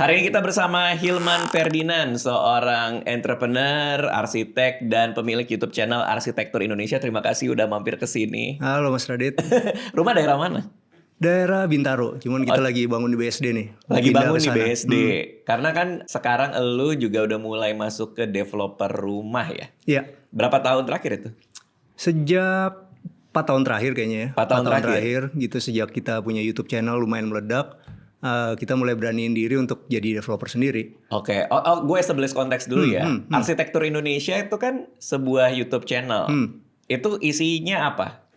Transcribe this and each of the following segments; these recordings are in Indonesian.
Hari ini kita bersama Hilman Ferdinand, seorang entrepreneur, arsitek, dan pemilik YouTube channel Arsitektur Indonesia. Terima kasih udah mampir ke sini. Halo Mas Radit. Rumah daerah mana? Daerah Bintaro, cuman kita lagi bangun di BSD nih. Lagi Pindah bangun ke di sana. BSD. Karena kan sekarang elu juga udah mulai masuk ke developer rumah ya. Iya, Berapa tahun terakhir itu? sejak 4 tahun terakhir kayaknya ya. 4 tahun terakhir gitu, sejak kita punya YouTube channel lumayan meledak. Kita mulai beraniin diri untuk jadi developer sendiri. Oke, gue establish konteks dulu ya. Arsitektur Indonesia itu kan sebuah YouTube channel. Itu isinya apa?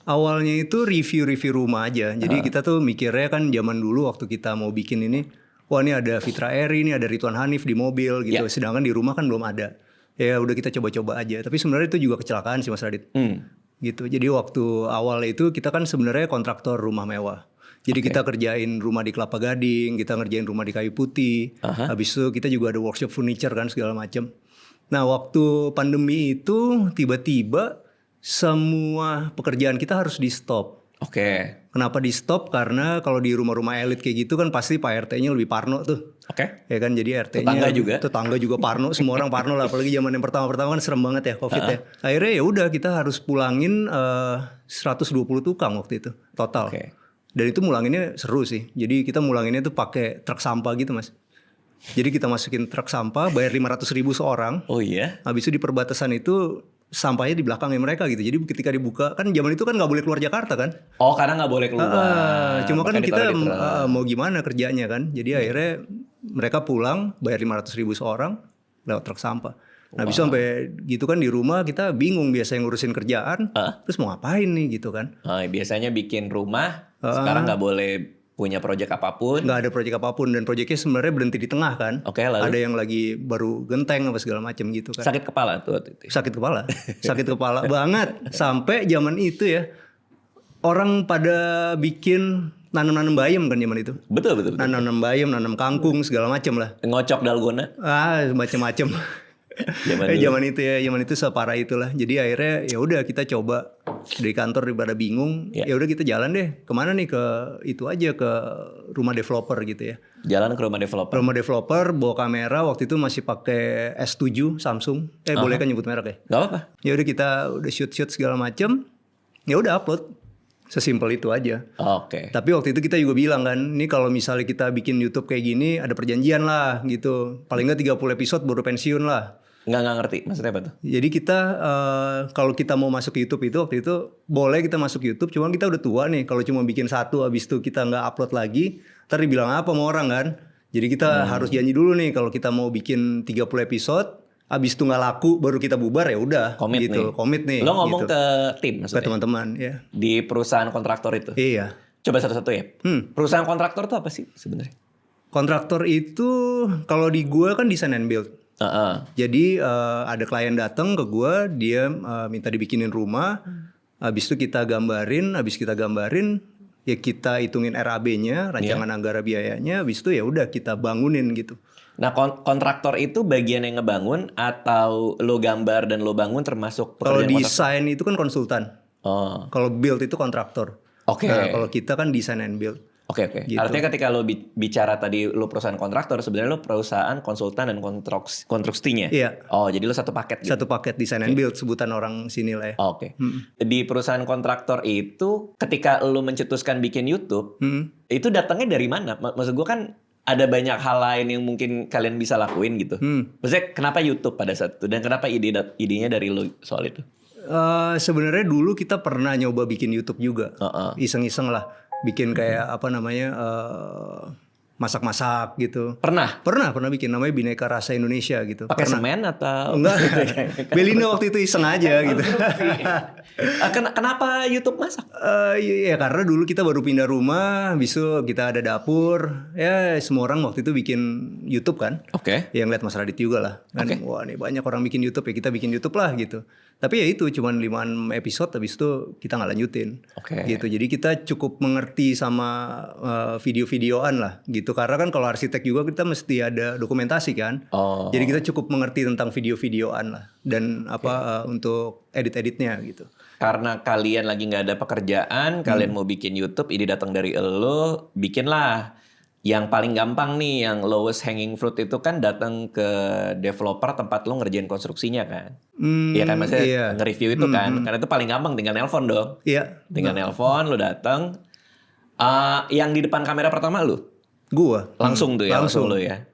Awalnya itu review-review rumah aja. Jadi kita tuh mikirnya kan zaman dulu waktu kita mau bikin ini, wah ini ada Fitra Eri, ini ada Ridwan Hanif di mobil gitu. Ya. Sedangkan di rumah kan belum ada. Ya udah kita coba-coba aja. Tapi sebenarnya itu juga kecelakaan sih Mas Radit. Gitu. Jadi waktu awal itu kita kan sebenarnya kontraktor rumah mewah. Jadi kita kerjain rumah di Kelapa Gading, kita ngerjain rumah di Kayu Putih. Habis itu kita juga ada workshop furniture kan segala macam. Nah waktu pandemi itu tiba-tiba semua pekerjaan kita harus di stop. Oke. Kenapa di stop? Karena kalau di rumah-rumah elit kayak gitu kan pasti Pak RT-nya lebih parno tuh. Oke. Ya kan, jadi RT-nya tetangga juga parno, semua orang parno lah. Apalagi zaman yang pertama kan serem banget ya Covid ya. Akhirnya ya udah kita harus pulangin 120 tukang waktu itu total. Oke. Dan itu mulanginnya seru sih. Jadi kita mulanginnya tuh pakai truk sampah gitu Mas. Jadi kita masukin truk sampah, bayar 500.000 seorang. Oh iya? Habis itu di perbatasan itu sampahnya di belakangnya mereka gitu. Jadi ketika dibuka, kan zaman itu kan nggak boleh keluar Jakarta kan. Oh, karena nggak boleh keluar. Cuma kan Makanya kita ditaruh di truk. mau gimana kerjanya kan. Jadi akhirnya mereka pulang bayar 500.000 seorang lewat truk sampah. Nah bisa sampai gitu kan di rumah kita bingung biasa ngurusin kerjaan. Terus mau ngapain nih gitu kan. Biasanya bikin rumah, sekarang nggak boleh punya proyek apapun. Nggak ada proyek apapun dan proyeknya sebenarnya berhenti di tengah kan. Oke, lalu? Ada yang lagi baru genteng apa segala macam gitu kan. Sakit kepala tuh waktu itu. Sakit kepala. Sakit kepala banget. Sampai zaman itu ya orang pada bikin nanam-nanam bayam kan zaman itu. Betul. Nanam bayam, nanam kangkung segala macam lah. Ngocok dalgona. Macam-macam. Zaman itu separah itulah. Jadi akhirnya ya udah kita coba dari kantor daripada bingung. Ya udah kita jalan deh. Kemana nih, ke itu aja, ke rumah developer gitu ya. Jalan ke rumah developer. Rumah developer bawa kamera, waktu itu masih pakai S7 Samsung. Boleh kan nyebut merek ya? Gak apa-apa. Ya udah kita udah shoot segala macam. Ya udah upload. Sesimpel itu aja. Oke. Tapi waktu itu kita juga bilang kan, ini kalau misalnya kita bikin YouTube kayak gini ada perjanjian lah gitu. Paling nggak 30 episode baru pensiun lah. Nggak ngerti maksudnya apa tuh? Jadi kita kalau kita mau masuk YouTube itu waktu itu boleh kita masuk YouTube, cuman kita udah tua nih. Kalau cuma bikin satu habis itu kita nggak upload lagi, ntar dibilang apa sama orang kan. Jadi kita harus janji dulu nih kalau kita mau bikin 30 episode, habis itu nggak laku baru kita bubar ya udah. Komit gitu. nih. Komit nih. Lo ngomong gitu. ke tim maksudnya? Ke teman-teman ya. Di perusahaan kontraktor itu? Iya. Coba satu-satu ya. Perusahaan kontraktor itu apa sih sebenarnya? Kontraktor itu kalau di gua kan design and build. Jadi ada klien datang ke gua, dia minta dibikinin rumah, habis itu kita gambarin, ya kita hitungin RAB-nya, rancangan anggaran biayanya, habis itu ya udah kita bangunin gitu. Nah kontraktor itu bagian yang ngebangun atau lo gambar dan lo bangun termasuk Kalau pekerjaan desain itu kan konsultan, kalau build itu kontraktor. Oke. Nah kalau kita kan design and build. Oke. Gitu. Artinya ketika lo bicara tadi lo perusahaan kontraktor, sebenarnya lo perusahaan konsultan dan konstruksinya. Iya. Oh, jadi lo satu paket gitu. Satu paket design and build sebutan orang sini lah ya. Oke. Di perusahaan kontraktor itu ketika lo mencetuskan bikin YouTube, itu datangnya dari mana? Maksud gue kan ada banyak hal lain yang mungkin kalian bisa lakuin gitu. Maksudnya kenapa YouTube pada saat itu dan kenapa idenya dari lo soal itu? Sebenarnya dulu kita pernah nyoba bikin YouTube juga, iseng-iseng lah, bikin kayak apa namanya masak-masak gitu. Pernah bikin, namanya Bineka Rasa Indonesia gitu. Pakai semen atau enggak? Belino waktu itu iseng aja gitu. Kenapa YouTube masak? Ya karena dulu kita baru pindah rumah, habis itu kita ada dapur. Ya semua orang waktu itu bikin YouTube kan. Oke. Yang lihat Mas Radit juga lah. Kan, wah nih banyak orang bikin YouTube ya, kita bikin YouTube lah gitu. Tapi ya itu cuman 5 episode, habis itu kita nggak lanjutin. Gitu. Jadi kita cukup mengerti sama video-videoan lah gitu. Karena kan kalau arsitek juga kita mesti ada dokumentasi kan. Jadi kita cukup mengerti tentang video-videoan lah dan untuk edit-editnya gitu. Karena kalian lagi nggak ada pekerjaan, kalian mau bikin YouTube, ini datang dari elo, bikinlah. Yang paling gampang nih, yang lowest hanging fruit itu kan datang ke developer tempat lo ngerjain konstruksinya kan. Iya kan, maksudnya nge-review itu kan. Karena itu paling gampang, tinggal nelpon dong. Iya. Tinggal nelpon, lo datang. Yang di depan kamera pertama lo? Gua. Langsung tuh ya, langsung lo ya.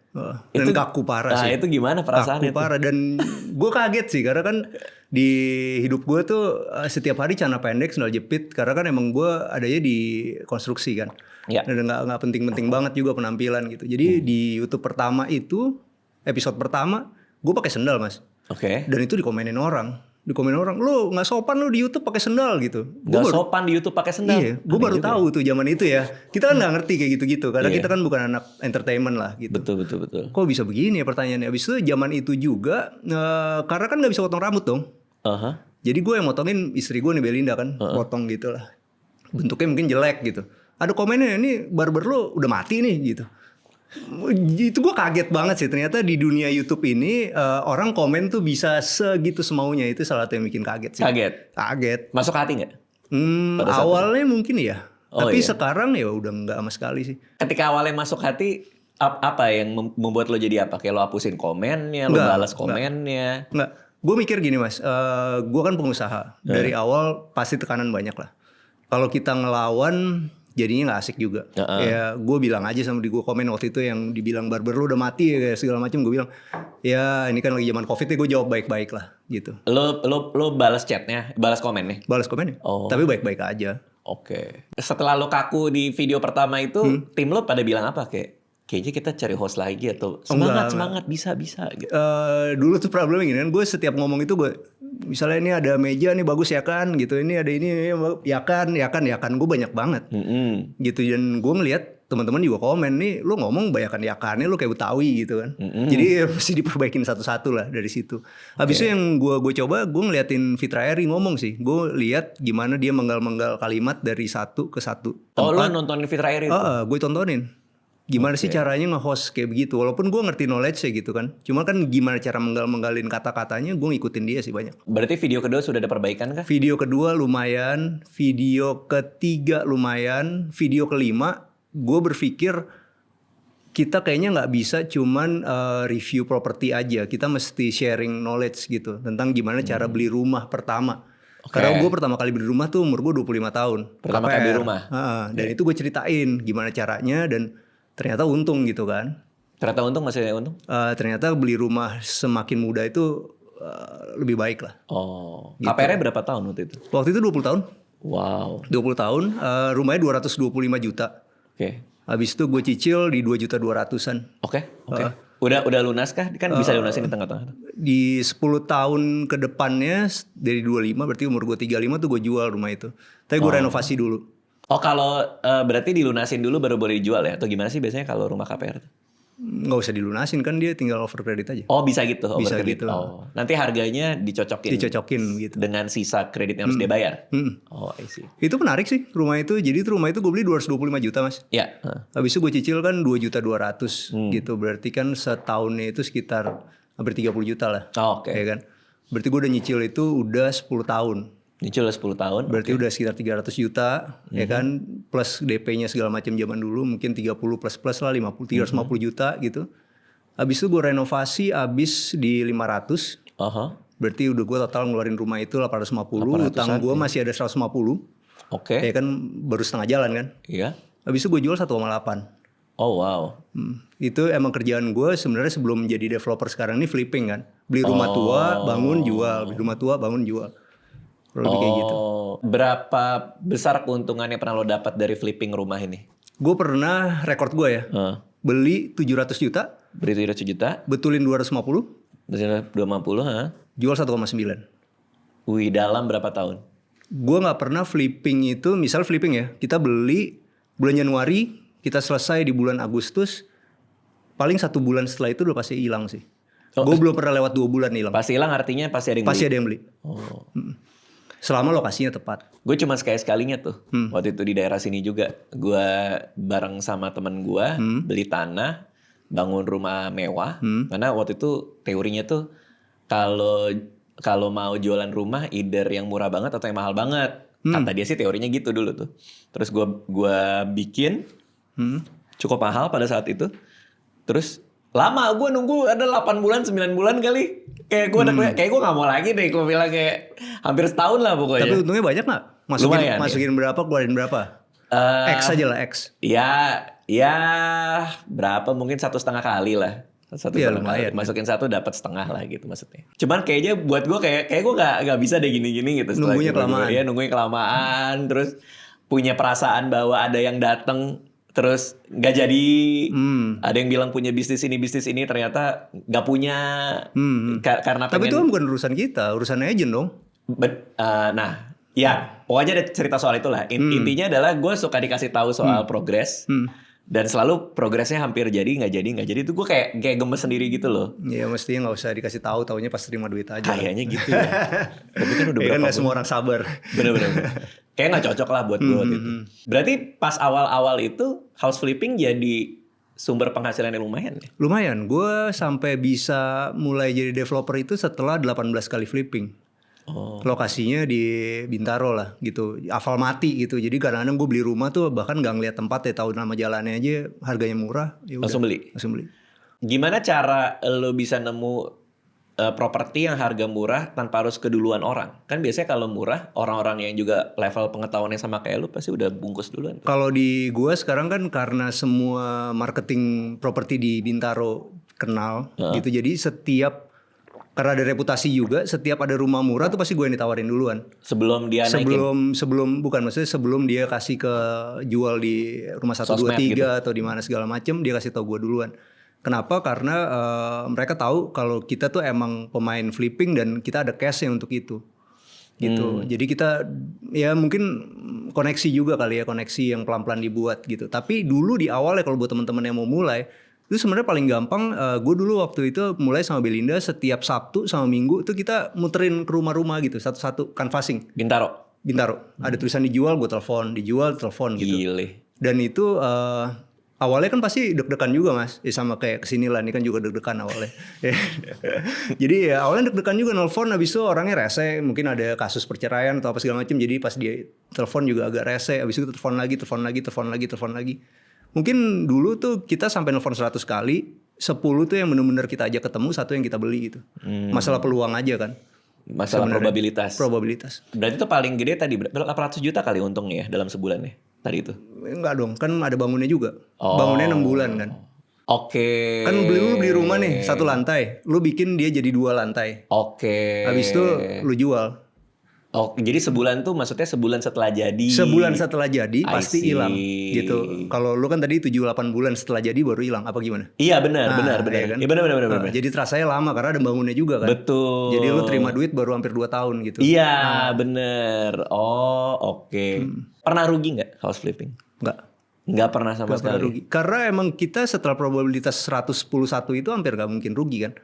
Dan itu kaku parah sih. Nah itu gimana perasaannya? Kaku parah dan gue kaget sih karena kan di hidup gue tuh setiap hari celana pendek, sandal jepit karena kan emang gue adanya di konstruksi kan. Ya. Dan nggak penting-penting banget juga penampilan gitu. Jadi di YouTube pertama itu episode pertama gue pakai sandal mas. Oke. Dan itu dikomenin orang. Lu nggak sopan lu di YouTube pakai sendal gitu. Nggak sopan di YouTube pakai sendal. Iya, gue baru tahu tuh zaman itu ya. Kita kan nggak ngerti kayak gitu-gitu karena kita kan bukan anak entertainment lah gitu. Betul. Kok bisa begini ya pertanyaannya? Abis itu zaman itu juga karena kan nggak bisa potong rambut dong. Jadi gue yang motongin istri gue nih Belinda kan, potong gitu lah. Bentuknya mungkin jelek gitu. Ada komennya ini barber lu udah mati nih gitu. Itu gue kaget banget sih, ternyata di dunia YouTube ini orang komen tuh bisa segitu semaunya. Itu salah satu yang bikin kaget sih. Kaget. Masuk hati nggak? Awalnya mungkin ya, tapi sekarang ya udah nggak sama sekali sih. Ketika awalnya masuk hati, apa yang membuat lo jadi apa? Kayak lo hapusin komennya, lo balas komennya? Nggak. Gue mikir gini mas, gue kan pengusaha. Dari awal pasti tekanan banyak lah. Kalau kita ngelawan jadinya nggak asik juga. Ya gue bilang aja sama gue komen waktu itu yang dibilang barber lu udah mati ya segala macam, gue bilang ya ini kan lagi zaman covid ya, gue jawab baik-baik lah gitu. Lo balas chatnya, balas komennya? Balas komennya, tapi baik-baik aja. Oke. Setelah lo kaku di video pertama itu, tim lo pada bilang apa kayaknya kita cari host lagi atau semangat bisa gitu. Dulu tuh problemnya gini kan, gue setiap ngomong itu gue misalnya ini ada meja nih bagus ya kan gitu, ini ada ini ya kan gue banyak banget gitu. Dan gue ngeliat teman-teman juga komen nih lu ngomong banyakan ya kan, lu kayak Betawi gitu kan. Jadi mesti diperbaikin satu-satu lah dari situ. Habis itu yang gue coba, gue ngeliatin Fitra Eri ngomong sih, gue lihat gimana dia menggal-menggal kalimat dari satu ke satu tempat. Oh, lu nontonin Fitra Eri? Gue tontonin. Gimana sih caranya nge-host kayak begitu. Walaupun gue ngerti knowledge-nya gitu kan. Cuma kan gimana cara menggal-menggalin kata-katanya, gue ngikutin dia sih banyak. Berarti video kedua sudah ada perbaikan kah? Video kedua lumayan. Video ketiga lumayan. Video kelima, gue berpikir kita kayaknya nggak bisa cuman review properti aja. Kita mesti sharing knowledge gitu. Tentang gimana cara beli rumah pertama. Karena gue pertama kali beli rumah tuh umur gue 25 tahun. Pertama kali beli rumah? Dan itu gue ceritain gimana caranya dan ternyata untung gitu kan. Ternyata untung, masih untung? Ternyata beli rumah semakin muda itu lebih baik lah. Gitu. KPR-nya berapa tahun waktu itu? Waktu itu 20 tahun. Wow. 20 tahun, rumahnya 225 juta. Habis itu gue cicil di 2.200.000-an. Udah lunas kah? Kan bisa lunasin di tengah-tengah. Di 10 tahun ke depannya dari 25, berarti umur gue 35 tuh gue jual rumah itu. Tapi gue renovasi dulu. Kalau berarti dilunasin dulu baru boleh dijual ya? Atau gimana sih biasanya kalau rumah KPR? Nggak usah dilunasin kan, dia tinggal over kredit aja. Oh bisa gitu? Bisa gitu. Nanti harganya dicocokin gitu. Dengan sisa kredit yang harus dia bayar? Oh I see. Itu menarik sih rumah itu. Jadi rumah itu gue beli 225 juta mas. Iya. Habis itu gue cicil kan 2.200.000 gitu. Berarti kan setahunnya itu sekitar hampir 30 juta lah. Ya kan? Berarti gue udah nyicil itu udah 10 tahun. Nyicil 10 tahun. Berarti udah sekitar 300 juta ya kan, plus DP-nya segala macam zaman dulu mungkin 30 plus lah 350 juta gitu. Habis itu gue renovasi habis di 500. Berarti udah gue total ngeluarin rumah itu 850. Utang gue masih ada 150. Ya kan baru setengah jalan kan. Iya. Habis itu gue jual 1,8. Oh wow. Itu emang kerjaan gue sebenarnya sebelum jadi developer sekarang ini flipping kan. Beli rumah tua, bangun, jual. Beli rumah tua, bangun, jual. Lebih kayak gitu. Berapa besar keuntungannya pernah lo dapat dari flipping rumah ini? Gue pernah, rekor gue ya, beli 700 juta. Beli 700 juta. Betulin 250. Betulin 250, jual 1,9. Wih, dalam berapa tahun? Gue gak pernah flipping itu, misal flipping ya, kita beli bulan Januari, kita selesai di bulan Agustus, paling 1 bulan setelah itu udah pasti hilang sih. Gue belum pernah lewat 2 bulan hilang. Pasti hilang artinya pasti ada yang beli? Pasti ada yang beli. Selama lokasinya tepat. Gue cuma sekali-sekalinya tuh. Waktu itu di daerah sini juga. Gue bareng sama temen gue beli tanah, bangun rumah mewah. Karena waktu itu teorinya tuh kalau mau jualan rumah either yang murah banget atau yang mahal banget. Kata dia sih teorinya gitu dulu tuh. Terus gue bikin. cukup mahal pada saat itu. Terus lama gue nunggu ada 8 bulan 9 bulan kali. Kayak gue kayak gue gak mau lagi deh. Gue bilang kayak hampir setahun lah pokoknya. Tapi untungnya banyak gak? Masukin berapa, keluarin berapa? X aja lah, X. Ya berapa, mungkin 1,5 kali lah. 1,5 kali. Masukin 1 dapat setengah lah gitu maksudnya. Cuman kayaknya buat gue kayak gue gak bisa deh gini-gini gitu. Nunggunya kelamaan. Iya, nunggunya kelamaan. Terus punya perasaan bahwa ada yang datang terus nggak jadi. Ada yang bilang punya bisnis ini ternyata nggak punya. Karena tapi itu kan bukan urusan kita, urusan agent dong. Nah, ya pokoknya ada cerita soal itulah. Intinya adalah gue suka dikasih tahu soal progres. Dan selalu progresnya hampir jadi, nggak jadi. Itu gue kayak gemes sendiri gitu loh. Iya, mestinya nggak usah dikasih tahu, taunya pas terima duit aja. Kayaknya gitu ya. Tapi kan udah berapa? Kan nggak semua orang sabar. Bener-bener. Kayak nggak cocok lah buat gue waktu itu. Berarti pas awal-awal itu house flipping jadi sumber penghasilan yang lumayan ya? Lumayan. Gue sampai bisa mulai jadi developer itu setelah 18 kali flipping. Lokasinya di Bintaro lah gitu, hafal mati gitu. Jadi kadang-kadang gue beli rumah tuh bahkan gak ngeliat tempat ya, tahu nama jalannya aja, harganya murah. Langsung beli. Gimana cara lo bisa nemu properti yang harga murah tanpa harus keduluan orang? Kan biasanya kalau murah, orang-orang yang juga level pengetahuannya sama kayak lo pasti udah bungkus duluan. Kalau di gue sekarang kan karena semua marketing properti di Bintaro kenal gitu, jadi karena ada reputasi juga, setiap ada rumah murah tuh pasti gue yang ditawarin duluan. Sebelum dia naikin? Sebelum dia kasih ke jual di rumah 1, 2, 3 gitu. Atau di mana segala macem, dia kasih tahu gue duluan. Kenapa? Karena mereka tahu kalau kita tuh emang pemain flipping dan kita ada cashnya untuk itu. Gitu. Jadi kita ya mungkin koneksi juga kali ya, koneksi yang pelan-pelan dibuat gitu. Tapi dulu di awal ya kalau buat teman-teman yang mau mulai, itu sebenarnya paling gampang. Gue dulu waktu itu mulai sama Belinda, setiap Sabtu sama Minggu tuh kita muterin ke rumah-rumah gitu, satu-satu canvassing. Bintaro. Ada tulisan dijual, gue telepon, dijual, telepon gitu. Gile. Dan itu awalnya kan pasti deg-degan juga mas, sama kayak kesini lah, ini kan juga deg-degan awalnya. Jadi ya awalnya deg-degan juga, nelfon, habis itu orangnya rese, mungkin ada kasus perceraian atau apa segala macam. Jadi pas dia telepon juga agak rese, habis itu telepon lagi. Mungkin dulu tuh kita sampai nelfon 100 kali, 10 tuh yang benar-benar kita ajak ketemu, 1 yang kita beli gitu. Masalah peluang aja kan. Masalah probabilitas. Berarti itu paling gede tadi 800 juta kali untungnya ya dalam sebulan ya tadi itu? Enggak dong, kan ada bangunnya juga. Bangunnya 6 bulan kan. Oke. Kan lu beli rumah nih 1 lantai, lu bikin dia jadi 2 lantai. Oke. Habis itu lu jual. Jadi sebulan tuh maksudnya sebulan setelah jadi. Sebulan setelah jadi pasti hilang gitu. Kalau lu kan tadi 7-8 bulan setelah jadi baru hilang, apa gimana? Iya benar. Ya kan? Iya benar. Jadi terasanya lama karena ada bangunnya juga kan. Betul. Jadi lu terima duit baru hampir 2 tahun gitu. Iya benar. Oh oke. Pernah rugi nggak house flipping? Nggak pernah sama sekali. Rugi. Karena emang kita setelah probabilitas 111 itu hampir nggak mungkin rugi kan.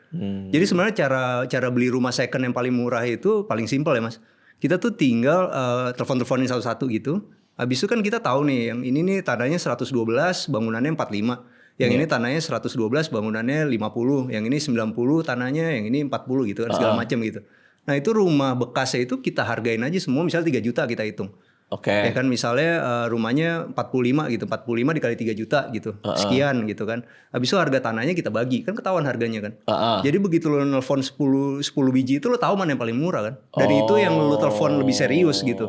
Jadi sebenarnya cara beli rumah second yang paling murah itu paling simpel ya mas. Kita tuh tinggal telepon-teleponin satu-satu gitu. Habis itu kan kita tahu nih, yang ini nih tanahnya 112, bangunannya 45. Yang ini tanahnya 112, bangunannya 50. Yang ini 90, tanahnya yang ini 40 gitu, segala macam gitu. Nah itu rumah bekasnya itu kita hargain aja semua, misalnya 3 juta kita hitung. Oke. Ya kan misalnya rumahnya 45 gitu, 45 dikali 3 juta gitu, sekian gitu kan. Habis itu harga tanahnya kita bagi, kan ketahuan harganya kan. Jadi begitu lo nelfon 10 biji itu lo tahu mana yang paling murah kan. Dan itu yang lo telepon lebih serius gitu.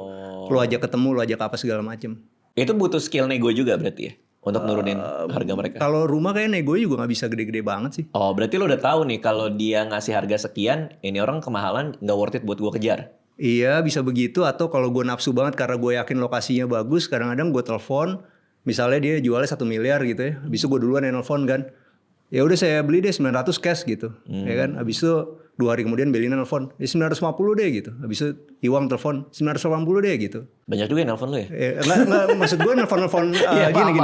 Lo ajak ketemu, lo ajak apa segala macem. Itu butuh skill nego juga berarti ya? Untuk nurunin harga mereka? Kalau rumah kayak nego juga gak bisa gede-gede banget sih. Oh berarti lo udah tahu nih kalau dia ngasih harga sekian, ini orang kemahalan gak worth it buat gue kejar? Iya bisa begitu, atau kalau gue nafsu banget karena gue yakin lokasinya bagus, kadang-kadang gue telepon, misalnya dia jualnya 1 miliar gitu ya, habis itu gue duluan yang nelfon kan, ya udah saya beli deh 900 cash gitu, ya kan, habis itu 2 hari kemudian Belina nelfon, 950 deh gitu, habis itu Iwang telepon 980 deh gitu. Banyak juga yang nelfon lo ya? Enggak, maksud gue nelfon gini.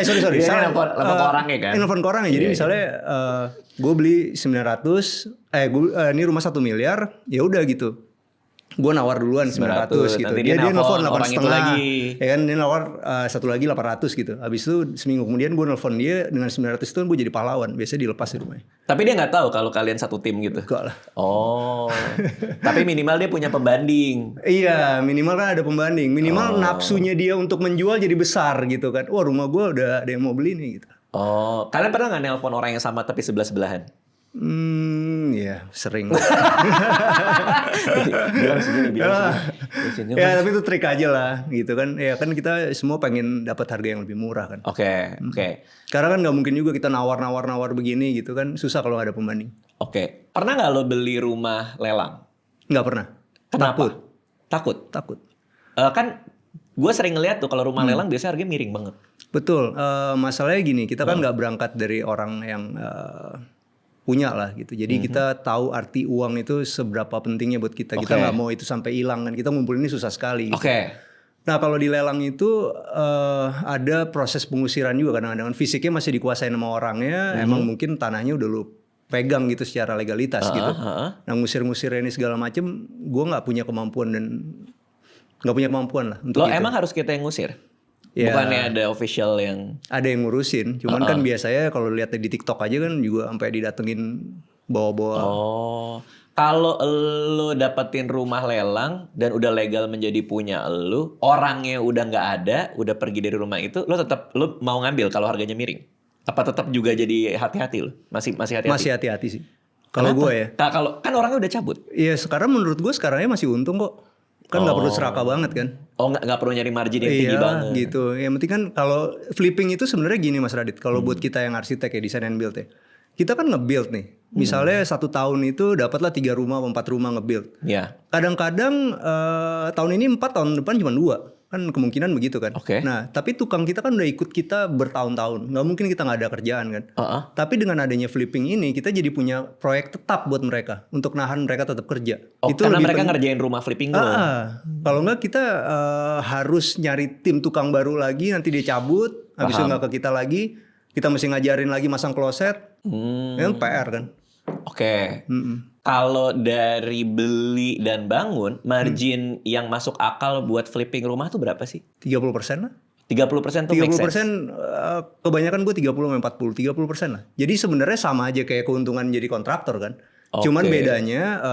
Sorry. Saya nelfon ke orangnya kan? Nelfon ke orangnya, jadi misalnya gue beli 900, ini rumah 1 miliar, ya udah gitu. gue nawar duluan 900 gitu. Nanti Dia nelfon orang itu lagi. 8,5. Ya kan dia nawar satu lagi 800 gitu. Habis itu seminggu kemudian gue nelfon dia dengan 900 itu gue jadi pahlawan. Biasanya dilepas di rumahnya. Tapi dia nggak tahu kalau kalian satu tim gitu. Enggak lah. Oh. Tapi minimal dia punya pembanding. Iya, minimal kan ada pembanding. Minimal nafsunya dia untuk menjual jadi besar gitu kan. Wah, rumah gue udah ada yang mau beli nih gitu. Oh, kalian pernah nggak nelpon orang yang sama tapi sebelah-sebelahan? Ya sering. Bilang segini. Ya tapi itu trik aja lah gitu kan. Ya kan kita semua pengen dapat harga yang lebih murah kan. Oke. Karena kan nggak mungkin juga kita nawar begini gitu kan. Susah kalau nggak ada pembanding. Oke. Pernah nggak lo beli rumah lelang? Nggak pernah. Kenapa? Takut. Kan gue sering ngeliat tuh kalau rumah lelang biasanya harganya miring banget. Betul. Masalahnya gini, kita kan nggak berangkat dari orang yang punya lah gitu. Jadi kita tahu arti uang itu seberapa pentingnya buat kita. Kita nggak mau itu sampai hilang kan. Kita ngumpulin ini susah sekali. Gitu. Nah kalau di lelang itu ada proses pengusiran juga kadang-kadang. Fisiknya masih dikuasain sama orangnya. Emang mungkin tanahnya udah lu pegang gitu secara legalitas gitu. Nah ngusir-ngusir ini segala macem, gue nggak punya kemampuan lah untuk lo itu. Emang harus kita yang ngusir? Ya, bukannya ada official yang ada yang ngurusin, cuman kan biasanya kalau lihat di TikTok aja kan juga sampai didatengin bawa-bawa. Oh, kalau lo dapetin rumah lelang dan udah legal menjadi punya lo, orangnya udah nggak ada, udah pergi dari rumah itu, lo mau ngambil kalau harganya miring? Apa tetap juga jadi hati-hati lo? Masih hati-hati? Masih hati-hati sih. Kalau gue ya. Kalau kan orangnya udah cabut. Iya, sekarang menurut gue sekarangnya masih untung kok. Kan nggak perlu serakah banget kan. Oh, nggak perlu nyari margin yang tinggi banget. Iya gitu. Yang penting kan kalau flipping itu sebenarnya gini Mas Radit. Kalau buat kita yang arsitek ya, design and build ya. Kita kan nge-build nih. Misalnya 1 tahun itu dapatlah 3 rumah atau 4 rumah nge-build. Iya. Kadang-kadang tahun ini 4, tahun depan cuma 2. Kan kemungkinan begitu kan. Nah tapi tukang kita kan udah ikut kita bertahun-tahun. Nggak mungkin kita nggak ada kerjaan kan. Tapi dengan adanya flipping ini kita jadi punya proyek tetap buat mereka. Untuk nahan mereka tetap kerja. Itu karena mereka ngerjain rumah flipping dulu. Kalau nggak kita harus nyari tim tukang baru lagi. Nanti dia cabut. Habis itu nggak ke kita lagi. Kita mesti ngajarin lagi masang kloset. Itu PR kan. Kalau dari beli dan bangun, margin yang masuk akal buat flipping rumah tuh berapa sih? 30% lah. 30% tuh 30% kebanyakan gue 30-40, 30% lah. Jadi sebenarnya sama aja kayak keuntungan jadi kontraktor kan. Cuman bedanya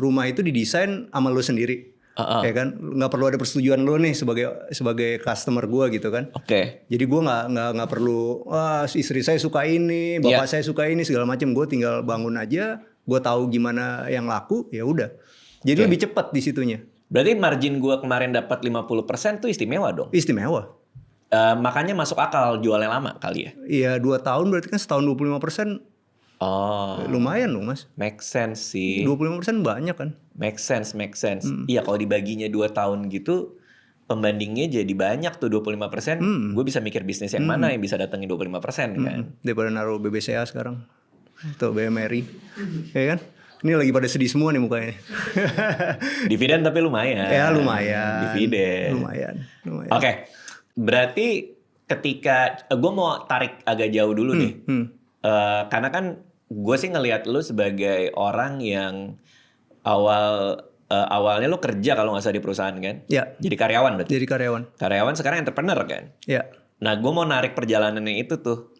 rumah itu didesain sama lo sendiri. Ya kan, nggak perlu ada persetujuan lo nih sebagai customer gue gitu kan. Jadi gue nggak perlu istri saya suka ini, bapak saya suka ini segala macam. Gue tinggal bangun aja. Gue tahu gimana yang laku, ya udah. Jadi lebih cepat di situnya. Berarti margin gue kemarin dapat 50% tuh istimewa dong? Istimewa. Makanya masuk akal jualnya lama kali ya? Iya 2 tahun berarti kan setahun 25%. Lumayan loh Mas. Make sense sih. 25% banyak kan? Make sense. Iya kalau dibaginya 2 tahun gitu, pembandingnya jadi banyak tuh 25%. Gue bisa mikir bisnis yang mana yang bisa datengin 25% kan? Daripada naruh BBCA sekarang. Tuh BMRI, ya kan? Ini lagi pada sedih semua nih mukanya. Dividen tapi lumayan. Ya lumayan. Dividen. Lumayan. Oke. Berarti ketika gue mau tarik agak jauh dulu nih, karena kan gue sih ngelihat lu sebagai orang yang awalnya lu kerja kalau nggak salah di perusahaan kan? Ya. Jadi karyawan berarti. Jadi karyawan. Karyawan sekarang entrepreneur kan? Ya. Nah gue mau narik perjalanannya itu tuh.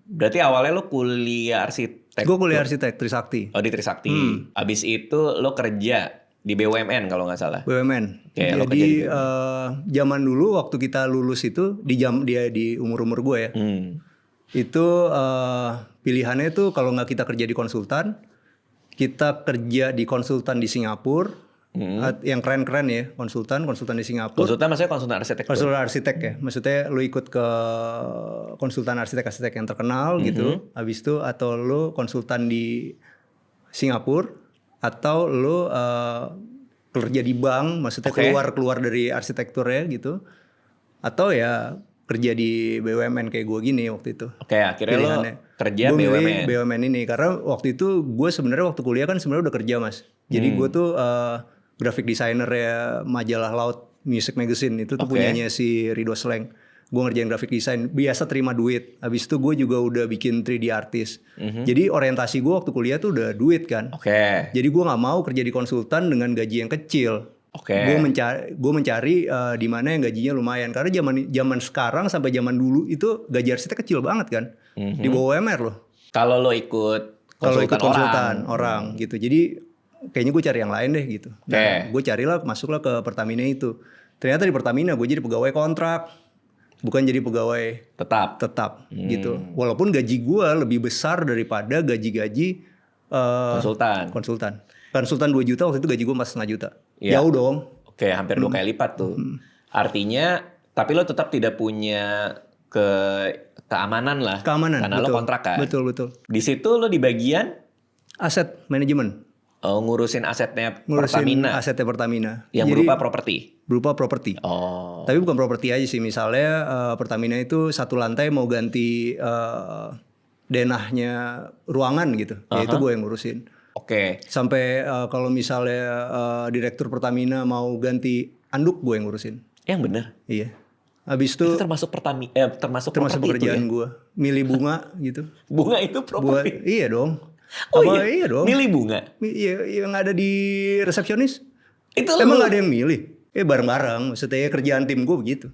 Berarti awalnya lo kuliah arsitek? Gue kuliah arsitek Trisakti. Oh di Trisakti. Abis itu lo kerja di BUMN kalau nggak salah. BUMN. Jadi zaman dulu waktu kita lulus itu di umur gue ya. Itu pilihannya tuh kalau nggak kita kerja di konsultan, kita kerja di konsultan di Singapura. Yang keren-keren ya konsultan di Singapura. Konsultan maksudnya konsultan arsitek? Konsultan arsitek ya, maksudnya lu ikut ke konsultan arsitek yang terkenal gitu. Habis itu atau lu konsultan di Singapura atau lu kerja di bank, maksudnya keluar dari arsitekturnya gitu. Atau ya kerja di BUMN kayak gue gini waktu itu. Akhirnya pilihannya. Lo kerja gua BUMN. BUMN ini karena waktu itu gue sebenarnya waktu kuliah kan sebenarnya udah kerja Mas. Jadi gue tuh graphic designer ya majalah Laut Music Magazine itu tuh punyanya si Ridho Sleng. gue ngerjain graphic design, biasa terima duit. Habis itu gue juga udah bikin 3D artist. Jadi orientasi gue waktu kuliah tuh udah duit kan. Jadi gue nggak mau kerja di konsultan dengan gaji yang kecil. Gue mencari di mana yang gajinya lumayan. Karena zaman sekarang sampai zaman dulu itu gaji arsitek kecil banget kan. Di bawah UMR loh. Kalau lo ikut konsultan orang gitu. Jadi kayaknya gue cari yang lain deh gitu. Nah, gue carilah, masuklah ke Pertamina itu. Ternyata di Pertamina gue jadi pegawai kontrak, bukan jadi pegawai tetap gitu. Walaupun gaji gue lebih besar daripada gaji-gaji konsultan. Konsultan 2 juta, waktu itu gaji gue 4,5 juta. Jauh dong. Hampir 2 kali lipat tuh. Artinya, tapi lo tetap tidak punya keamanan lah. Karena betul, lo kontrak kan. Betul. Di situ lo di bagian aset manajemen. Ngurusin asetnya Pertamina. Yang berupa properti. Berupa properti. Tapi bukan properti aja sih. Misalnya Pertamina itu satu lantai mau ganti denahnya ruangan gitu. Ya itu gue yang ngurusin. Sampai kalau misalnya direktur Pertamina mau ganti anduk, gue yang ngurusin. Yang bener? Iya. Habis itu termasuk termasuk pekerjaan ya? gue. Milih bunga gitu. Bunga itu properti? Iya dong. Iya dong. Milih bunga? Iya, yang ada di resepsionis. Itu emang gak ada yang milih? Bareng-bareng. Maksudnya kerjaan tim gue begitu.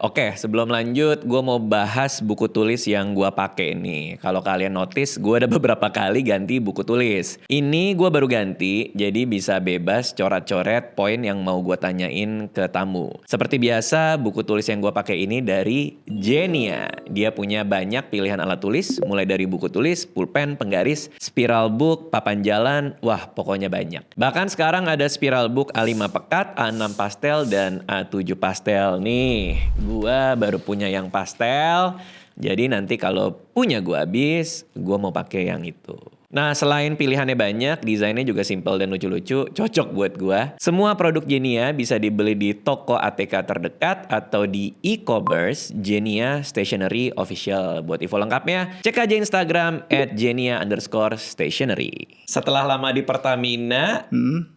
Oke, sebelum lanjut, gue mau bahas buku tulis yang gue pakai nih. Kalau kalian notice, gue ada beberapa kali ganti buku tulis. Ini gue baru ganti, jadi bisa bebas coret-coret poin yang mau gue tanyain ke tamu. Seperti biasa, buku tulis yang gue pakai ini dari Genia. Dia punya banyak pilihan alat tulis, mulai dari buku tulis, pulpen, penggaris, spiral book, papan jalan, wah pokoknya banyak. Bahkan sekarang ada spiral book A5 pekat, A6 pastel, dan A7 pastel nih. Gua baru punya yang pastel, jadi nanti kalau punya gua habis, gua mau pakai yang itu. Nah, selain pilihannya banyak, desainnya juga simple dan lucu-lucu, cocok buat gua. Semua produk Genia bisa dibeli di toko ATK terdekat atau di e-commerce Genia Stationery Official. Buat info lengkapnya, cek aja Instagram @genia_stationery. Setelah lama di Pertamina,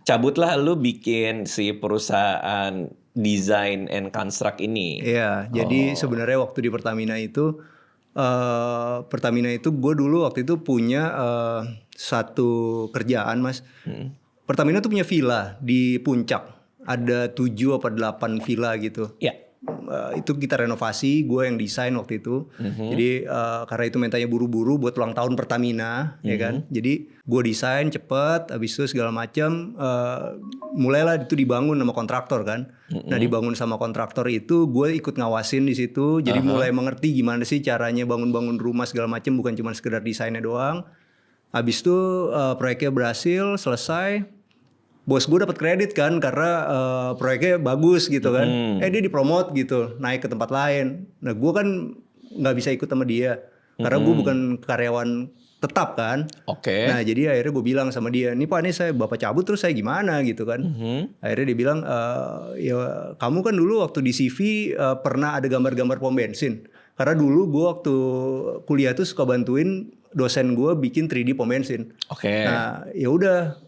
cabutlah lu bikin si perusahaan design and construct ini. Iya, jadi sebenarnya waktu di Pertamina itu gue dulu waktu itu punya satu kerjaan, Mas. Pertamina tuh punya villa di Puncak. Ada 7 apa 8 villa gitu. Iya. Itu kita renovasi, gue yang desain waktu itu. Jadi karena itu mentanya buru-buru buat ulang tahun Pertamina, ya kan. Jadi gue desain cepet, habis itu segala macam. Mulailah itu dibangun sama kontraktor kan. Nah dibangun sama kontraktor itu gue ikut ngawasin di situ. Jadi mulai mengerti gimana sih caranya bangun-bangun rumah segala macam, bukan cuma sekedar desainnya doang. Habis itu proyeknya berhasil, selesai. Bos gue dapat kredit kan karena proyeknya bagus gitu kan. Dia dipromot gitu, naik ke tempat lain. Nah gue kan nggak bisa ikut sama dia karena gue bukan karyawan tetap kan. Nah jadi akhirnya gue bilang sama dia, nih Pak, ini bapak cabut terus saya gimana gitu kan. Akhirnya dia bilang, ya kamu kan dulu waktu di CV pernah ada gambar-gambar pom bensin. Karena dulu gue waktu kuliah tuh suka bantuin dosen gue bikin 3D pom bensin. Nah ya udah,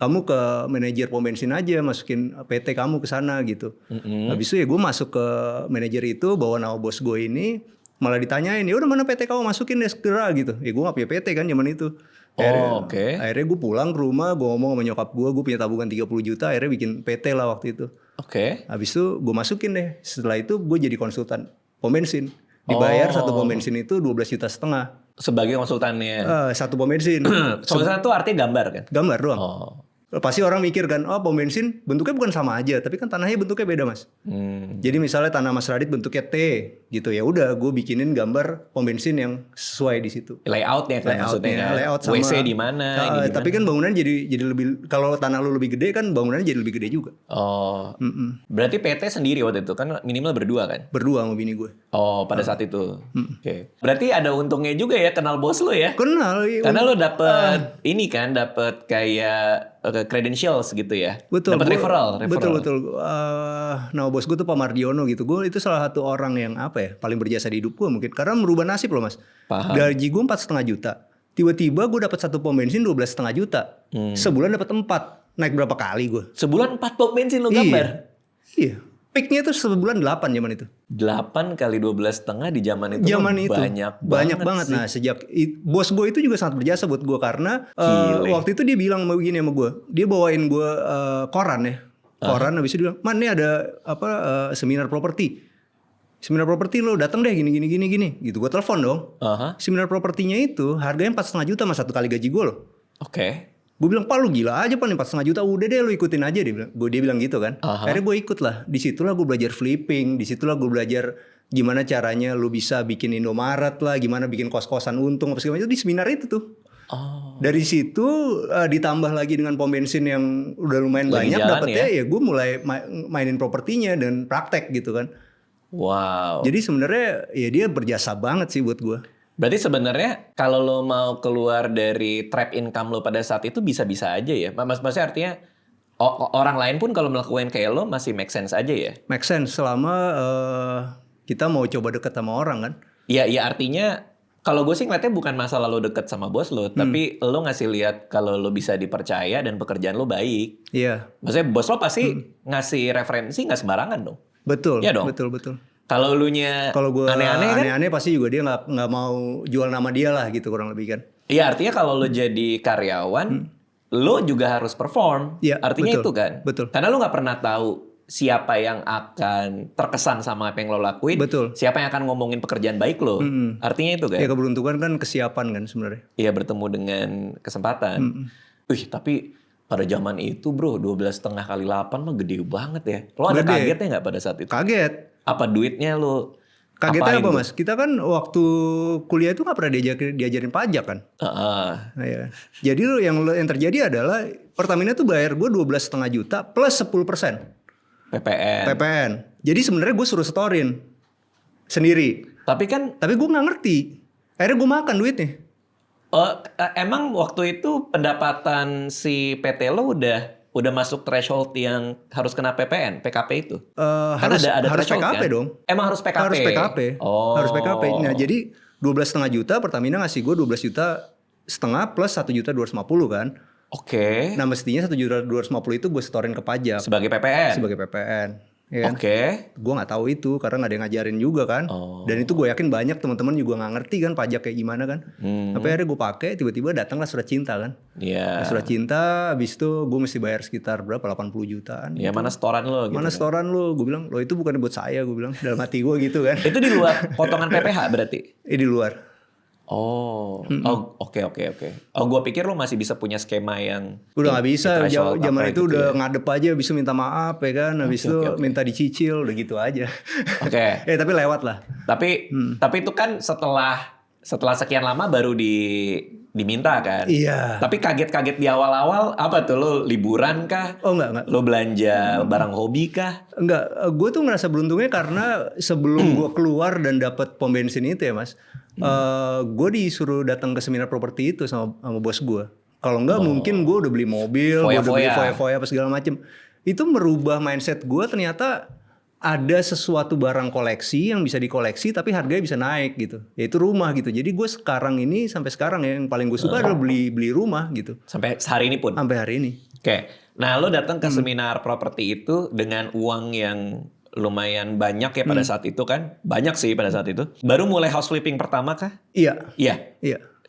kamu ke manajer pom bensin aja, masukin PT kamu ke sana gitu. Habis itu ya gue masuk ke manajer itu, bawa nama bos gue ini, malah ditanyain, ya udah mana PT kamu, masukin deh segera gitu. Ya gue gak punya PT kan zaman itu. Akhirnya gue pulang ke rumah, gue ngomong sama nyokap gue punya tabungan 30 juta, akhirnya bikin PT lah waktu itu. Habis itu gue masukin deh. Setelah itu gue jadi konsultan pom bensin. Dibayar satu pom bensin itu 12,5 juta. Sebagai konsultannya. Satu pom bensin. Konsultan itu artinya gambar kan? Gambar doang. Pasti orang mikir kan, oh pom bensin bentuknya bukan sama aja, tapi kan tanahnya bentuknya beda, Mas. Jadi misalnya tanah Mas Radit bentuknya T gitu, ya udah gue bikinin gambar pom bensin yang sesuai di situ. Layoutnya kan maksudnya. Layout sama WC di mana? Tapi kan bangunan jadi lebih, kalau tanah lu lebih gede kan bangunannya jadi lebih gede juga. Berarti PT sendiri waktu itu kan minimal berdua kan? Berdua sama bini gue. Pada saat itu. Berarti ada untungnya juga ya kenal bos lu ya? Kenal. Karena lu dapet ini kan, dapet kayak credentials gitu ya. Betul. Dapat referral. Betul. Nah bos gue tuh Pak Mardiono gitu. Gue itu salah satu orang yang paling berjasa di hidup gue mungkin. Karena merubah nasib loh, Mas. Paham. Gaji gue 4,5 juta. Tiba-tiba gue dapat satu pom bensin 12,5 juta. Sebulan dapat 4. Naik berapa kali gue? Sebulan 4 pom bensin lo gambar? Iya. Peaknya tuh sebulan 8 zaman itu. 8 kali 12,5 di zaman itu, banyak banget. Nah sejak bos gue itu juga sangat berjasa buat gue karena waktu itu dia bilang begini sama gue. Dia bawain gue koran ya. Koran habis itu dia bilang, "Man, ini ada seminar properti. Seminar properti lo datang deh gini gitu." Gue telepon dong. Seminar propertinya itu harganya 4,5 juta sama 1 kali gaji gue loh. Oke. Gue bilang, "Pak lu gila aja Pak nih 4,5 juta. Udah deh lu ikutin aja." Dia bilang gitu kan. Akhirnya gue ikut lah. Disitulah gue belajar flipping. Disitulah gue belajar gimana caranya lu bisa bikin Indomaret lah. Gimana bikin kos-kosan untung. Apa segala macam. Itu di seminar itu tuh. Dari situ ditambah lagi dengan pom bensin yang udah lumayan lagi banyak dapetnya. Ya gue mulai mainin propertinya dan praktek gitu kan. Wow. Jadi sebenarnya ya dia berjasa banget sih buat gue. Berarti sebenarnya kalau lo mau keluar dari trap income lo pada saat itu bisa-bisa aja ya? Maksudnya artinya orang lain pun kalau melakukan kayak lo masih make sense aja ya? Make sense selama kita mau coba deket sama orang kan? Iya artinya kalau gue sih ngeliatnya bukan masalah lo deket sama bos lo, tapi lo ngasih lihat kalau lo bisa dipercaya dan pekerjaan lo baik. Iya. Maksudnya bos lo pasti ngasih referensi nggak sembarangan dong? Betul, ya dong? betul. Kalau lunya aneh-aneh pasti juga dia nggak mau jual nama dia lah gitu kurang lebih kan. Iya artinya kalau lo jadi karyawan, lo juga harus perform. Ya, artinya betul, itu kan. Betul. Karena lo nggak pernah tahu siapa yang akan terkesan sama apa yang lo lakuin. Betul. Siapa yang akan ngomongin pekerjaan baik lo. Artinya itu kan. Ya keberuntungan kan kesiapan kan sebenarnya. Iya bertemu dengan kesempatan. Tapi pada zaman itu bro 12,5 kali 8 mah gede banget ya. Lo ada kagetnya nggak pada saat itu? Kaget. Apa duitnya lo? Kagetnya apa Mas? Kita kan waktu kuliah itu nggak pernah diajarin pajak kan? Nah, ya. Jadi yang terjadi adalah Pertamina tuh bayar gue 12,5 juta plus 10% PPN. Jadi sebenarnya gue suruh setorin sendiri. Tapi gue nggak ngerti. Akhirnya gue makan duitnya. Emang waktu itu pendapatan si PT lo udah masuk threshold yang harus kena PPN, PKP itu? Harus threshold, PKP kan? dong. Emang harus PKP? Harus PKP. Harus PKP. Nah jadi 12,5 juta Pertamina ngasih gue 12,5 juta plus 1,250 kan. Oke. Nah mestinya 1,250 itu gue setorin ke pajak. Sebagai PPN? Ya kan? Gue gak tahu itu karena gak ada yang ngajarin juga kan. Dan itu gue yakin banyak teman-teman juga gak ngerti kan pajak kayak gimana kan. Tapi akhirnya gue pakai, tiba-tiba datanglah surat cinta kan. Iya. Surat cinta, habis itu gue mesti bayar sekitar berapa? 80 jutaan. Iya, gitu. Mana setoran lo gitu. Mana setoran lo? Gue bilang, lo itu bukan buat saya, gue bilang. Dalam hati gue gitu kan. Itu di luar potongan PPh berarti? Di luar. Oke. Gue pikir lo masih bisa punya skema yang udah nggak bisa. Zaman itu udah ngadep aja, habis itu minta maaf ya kan, habis itu minta dicicil, udah gitu aja. Oke. Tapi lewat lah. Tapi itu kan setelah sekian lama baru diminta kan. Iya. Tapi kaget-kaget di awal-awal apa tuh, lo liburan kah? Enggak. Lo belanja barang hobi kah? Enggak. Gue tuh ngerasa beruntungnya karena sebelum gue keluar dan dapat pom bensin itu ya Mas. Gue disuruh datang ke seminar properti itu sama bos gue. Kalau enggak mungkin gue udah beli mobil, gue udah beli foya-foya apa segala macem. Itu merubah mindset gue, ternyata ada sesuatu barang koleksi yang bisa dikoleksi tapi harganya bisa naik gitu. Yaitu rumah gitu. Jadi gue sampai sekarang ya yang paling gue suka adalah beli rumah gitu. Sampai hari ini pun? Sampai hari ini. Oke. Nah lo datang ke seminar properti itu dengan uang yang lumayan banyak ya pada saat itu kan? Banyak sih pada saat itu. Baru mulai house flipping pertama kah? Iya.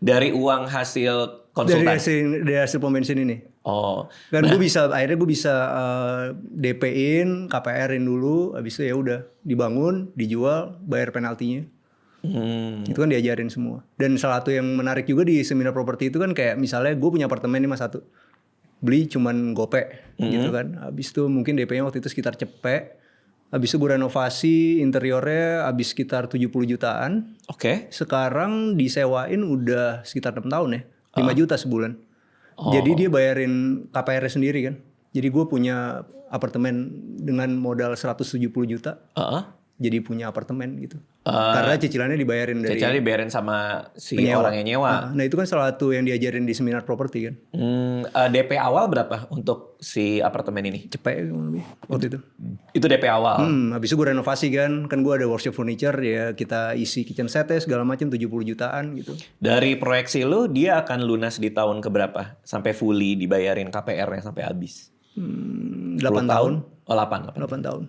Dari uang hasil konsultan? Dari hasil pom bensin ini. Dan akhirnya gue bisa DP-in, KPR-in dulu, habis itu ya udah dibangun, dijual, bayar penaltinya. Itu kan diajarin semua. Dan salah satu yang menarik juga di seminar properti itu kan kayak misalnya gue punya apartemen nih Mas satu, beli cuman gope gitu kan. Habis itu mungkin DP-nya waktu itu sekitar cepet. Habis itu gue renovasi interiornya habis sekitar 70 jutaan. Oke. Sekarang disewain udah sekitar 6 tahun ya. 5 juta sebulan. Jadi dia bayarin KPR sendiri kan. Jadi gue punya apartemen dengan modal 170 juta. Jadi punya apartemen gitu. Karena cicilannya dibayarin dari... Cicilannya dibayarin sama si orang yang nyewa. Nah itu kan salah satu yang diajarin di seminar properti kan. DP awal berapa untuk si apartemen ini? Cepet lebih waktu itu. Itu DP awal? Habis itu gue renovasi kan. Kan gue ada workshop furniture ya. Kita isi kitchen setnya segala macam 70 jutaan gitu. Dari proyeksi lu dia akan lunas di tahun keberapa? Sampai fully dibayarin KPR-nya sampai habis? 8 tahun. 8 tahun.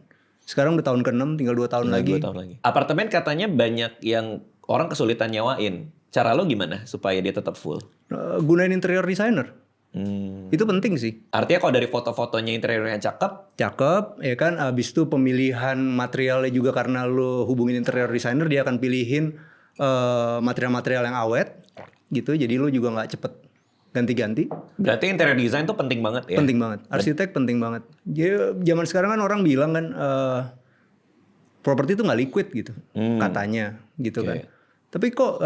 Sekarang udah tahun ke-6, tinggal 2 tahun lagi. 2 tahun lagi. Apartemen katanya banyak yang orang kesulitan nyewain. Cara lo gimana supaya dia tetap full? Gunain interior designer. Itu penting sih. Artinya kalau dari foto-fotonya interiornya cakep, ya kan. Abis itu pemilihan materialnya juga karena lo hubungin interior designer, dia akan pilihin material-material yang awet gitu. Jadi lo juga nggak cepet ganti-ganti. Berarti interior design tuh penting banget ya? Penting banget. Arsitek penting banget. Jadi zaman sekarang kan orang bilang kan properti itu nggak liquid gitu, katanya gitu kan. Tapi kok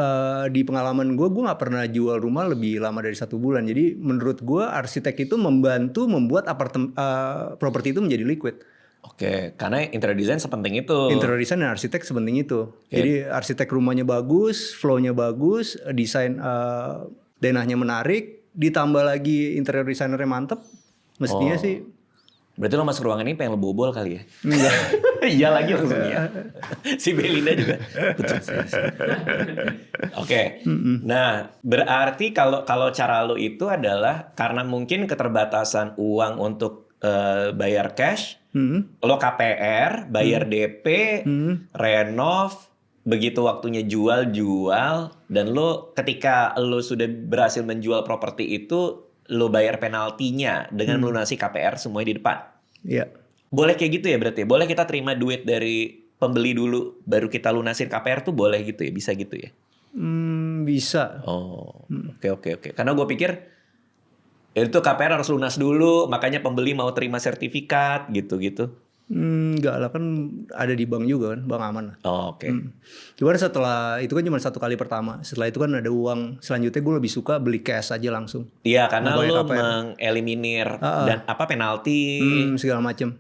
di pengalaman gue nggak pernah jual rumah lebih lama dari 1 bulan. Jadi menurut gue arsitek itu membantu membuat properti itu menjadi liquid. Oke, karena interior design sepenting itu. Interior design dan arsitek sepenting itu. Jadi arsitek rumahnya bagus, flow-nya bagus, desain denahnya menarik, ditambah lagi interior designernya mantep, mestinya sih. Berarti lo masuk ruangan ini pengen lo bobol kali ya? Enggak. Iya lagi langsung ya. Si Belinda juga. Betul. Oke. Nah, berarti kalau cara lo itu adalah karena mungkin keterbatasan uang untuk bayar cash, lo KPR, bayar DP, renov, begitu waktunya jual, dan lo ketika lo sudah berhasil menjual properti itu, lo bayar penaltinya dengan melunasi KPR semuanya di depan. Iya. Boleh kayak gitu ya berarti? Boleh kita terima duit dari pembeli dulu, baru kita lunasin KPR tuh boleh gitu ya? Bisa gitu ya? Bisa. Oh, oke. Karena gue pikir itu KPR harus lunas dulu, makanya pembeli mau terima sertifikat gitu-gitu. Enggak lah, kan ada di bank juga kan, bank aman lah. Oh, oke. Cuman setelah itu kan cuma 1 kali pertama. Setelah itu kan ada uang. Selanjutnya gue lebih suka beli cash aja langsung. Iya, karena lo mengeliminir dan penalti segala macem.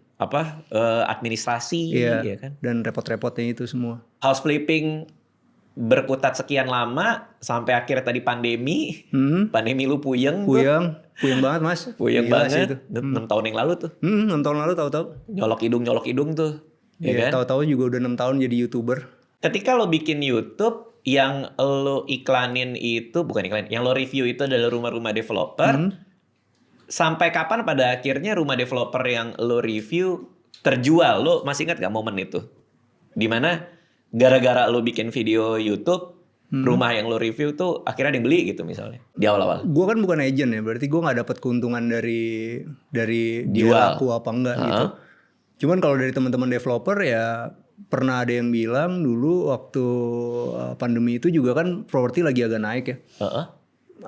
Administrasi, ya kan? Dan repot-repotnya itu semua. House flipping berkutat sekian lama sampai akhirnya tadi pandemi. Pandemi lu puyeng banget mas. Puyeng banget. 6 tahun yang lalu tuh. 6 tahun lalu tahu-tahu. Nyolok hidung tuh. Iya, kan? Tahu-tahu juga udah 6 tahun jadi YouTuber. Ketika lo bikin YouTube, yang lo iklanin itu bukan iklan, yang lo review itu adalah rumah-rumah developer. Sampai kapan pada akhirnya rumah developer yang lo review terjual? Lo masih ingat gak momen itu? Dimana gara-gara lo bikin video YouTube, rumah yang lo review tuh akhirnya ada yang beli gitu misalnya di awal-awal. Gue kan bukan agent ya, berarti gue nggak dapat keuntungan dari dia laku apa enggak gitu. Cuman kalau dari teman-teman developer ya pernah ada yang bilang dulu waktu pandemi itu juga kan properti lagi agak naik ya.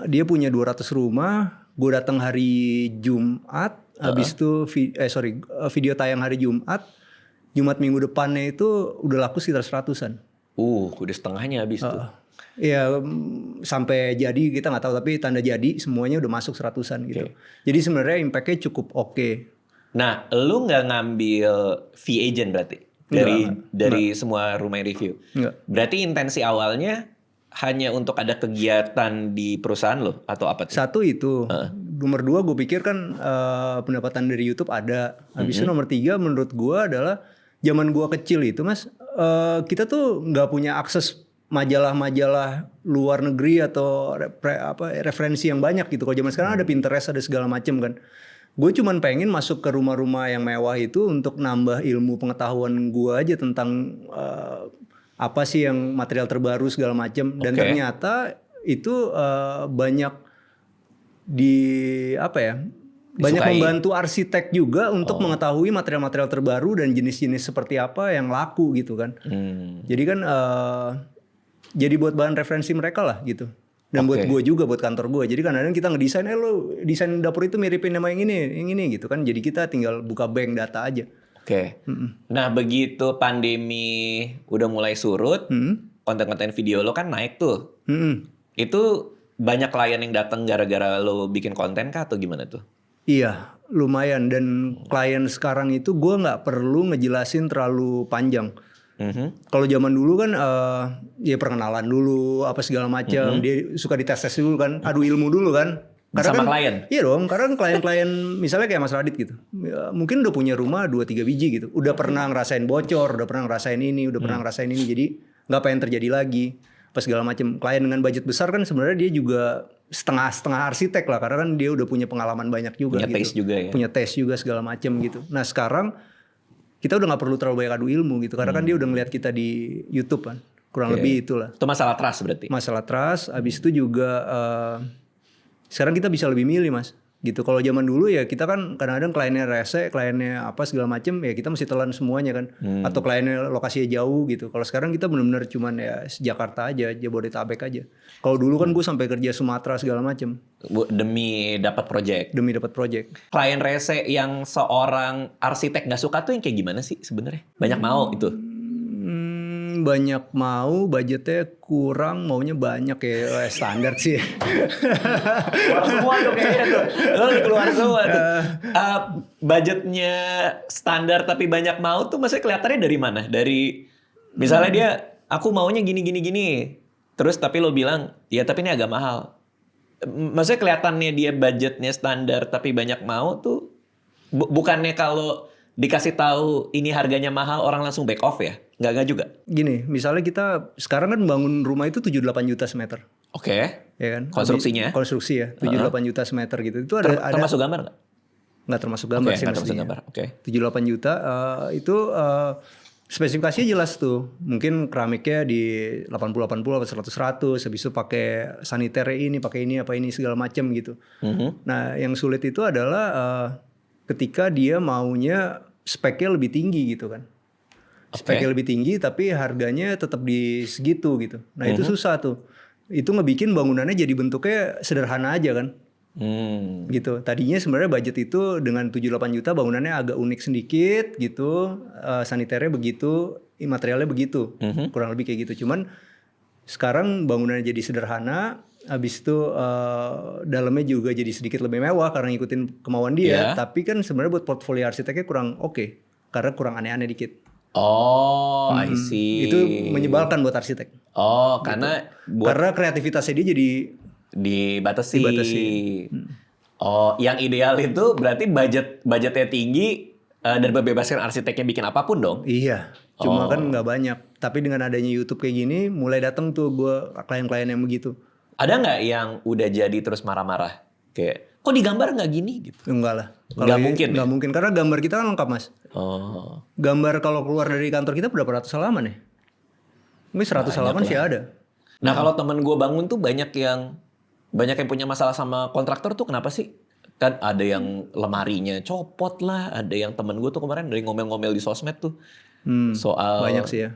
Dia punya 200 rumah, gue datang hari Jumat, habis itu video tayang hari Jumat minggu depannya itu udah laku sekitar 100-an. Udah setengahnya habis tuh. Iya, sampai jadi kita nggak tahu, tapi tanda jadi semuanya udah masuk 100-an gitu. Jadi sebenarnya impact-nya cukup oke. Nah, lu nggak ngambil fee agent berarti dari semua rumah yang review? Enggak. Berarti intensi awalnya hanya untuk ada kegiatan di perusahaan lo atau apa tuh? Satu itu. Nomor 2 gue pikir kan pendapatan dari YouTube ada. Habis itu nomor 3 menurut gue adalah zaman gue kecil itu mas, kita tuh nggak punya akses majalah-majalah luar negeri atau referensi yang banyak gitu. Kalau zaman sekarang ada Pinterest, ada segala macam kan. Gue cuman pengen masuk ke rumah-rumah yang mewah itu untuk nambah ilmu pengetahuan gue aja tentang apa sih yang material terbaru segala macam. Dan ternyata itu banyak banyak membantu arsitek juga untuk mengetahui material-material terbaru dan jenis-jenis seperti apa yang laku gitu kan. Jadi kan jadi buat bahan referensi mereka lah gitu. Dan buat gue juga, buat kantor gue. Jadi kadang-kadang kita ngedesain, lo desain dapur itu miripin sama yang ini gitu kan. Jadi kita tinggal buka bank data aja. Nah begitu pandemi udah mulai surut, konten-konten video lo kan naik tuh. Itu banyak klien yang datang gara-gara lo bikin konten kah atau gimana tuh? Iya, lumayan. Dan klien sekarang itu gue nggak perlu ngejelasin terlalu panjang. Kalau zaman dulu kan ya perkenalan dulu apa segala macam. Dia suka dites-tes dulu kan, adu ilmu dulu kan. Karena sama kan, klien? Iya dong, karena klien-klien misalnya kayak Mas Radit gitu. Ya, mungkin udah punya rumah 2-3 biji gitu. Udah pernah ngerasain bocor, udah pernah ngerasain ini, udah pernah ngerasain ini. Jadi nggak pengen terjadi lagi. Apa segala macam. Klien dengan budget besar kan sebenarnya dia juga setengah arsitek lah. Karena kan dia udah punya pengalaman banyak juga. Punya gitu. taste juga ya. Punya taste juga segala macam gitu. Nah sekarang kita udah nggak perlu terlalu banyak adu ilmu gitu, karena kan dia udah ngeliat kita di YouTube kan, kurang lebih itulah. Itu masalah trust berarti. Masalah trust, abis itu juga sekarang kita bisa lebih milih mas. Gitu. Kalau zaman dulu ya kita kan kadang-kadang kliennya rese, kliennya apa segala macem ya kita mesti telan semuanya kan. Atau kliennya lokasinya jauh gitu. Kalau sekarang kita benar-benar cuman ya Jakarta aja, Jabodetabek aja. Kalau dulu kan gue sampai kerja Sumatera segala macem. Demi dapat project. Demi dapat project. Klien rese yang seorang arsitek nggak suka tuh yang kayak gimana sih sebenarnya? Banyak mau itu. Banyak mau, budgetnya kurang, maunya banyak ya, standar sih. Keluar semua tuh kayaknya tuh. Lo keluar semua tuh. Budgetnya standar tapi banyak mau tuh maksudnya kelihatannya dari mana? Dari misalnya dia, aku maunya gini. Terus tapi lo bilang, ya tapi ini agak mahal. Maksudnya kelihatannya dia budgetnya standar tapi banyak mau tuh. Bukannya kalau dikasih tahu ini harganya mahal orang langsung back off ya? Nggak juga. Gini, misalnya kita sekarang kan bangun rumah itu 78 juta semeter. Oke. Ya kan? Konstruksinya? Konstruksi ya, 78 juta semeter gitu. Itu ada termasuk gambar nggak? Nggak termasuk gambar sih mestinya. Oke. 78 juta itu spesifikasinya jelas tuh. Mungkin keramiknya di 80-80 atau 100-100. Habis itu pakai saniternya ini, pakai ini, apa ini segala macam gitu. Nah yang sulit itu adalah ketika dia maunya speknya lebih tinggi gitu kan. Speknya lebih tinggi tapi harganya tetap di segitu gitu. Nah itu susah tuh. Itu ngebikin bangunannya jadi bentuknya sederhana aja kan. Gitu. Tadinya sebenarnya budget itu dengan 78 juta bangunannya agak unik sedikit gitu. Saniternya begitu, materialnya begitu. Kurang lebih kayak gitu. Cuman sekarang bangunannya jadi sederhana. Habis itu dalamnya juga jadi sedikit lebih mewah karena ngikutin kemauan dia. Tapi kan sebenarnya buat portfolio arsiteknya kurang oke. Karena kurang aneh-aneh dikit. Oh, I see. Itu menyebalkan buat arsitek. Oh, gitu. karena kreativitasnya dia jadi dibatasi. Oh, yang ideal itu berarti budgetnya tinggi dan membebaskan arsiteknya bikin apapun dong. Iya. Cuma kan nggak banyak. Tapi dengan adanya YouTube kayak gini, mulai datang tuh gue klien-klien yang begitu. Ada nggak yang udah jadi terus marah-marah? Kayak, kok digambar nggak gini gitu? Enggak lah. Nggak mungkin. Nggak mungkin karena gambar kita kan lengkap mas. Oh. Gambar kalau keluar dari kantor kita berapa ratus halaman ya? Mungkin 100 halaman sih ada. Nah kalau temen gue bangun tuh banyak yang punya masalah sama kontraktor tuh kenapa sih? Kan ada yang lemarinya copot lah, ada yang temen gue tuh kemarin dari ngomel-ngomel di sosmed tuh soal banyak sih ya.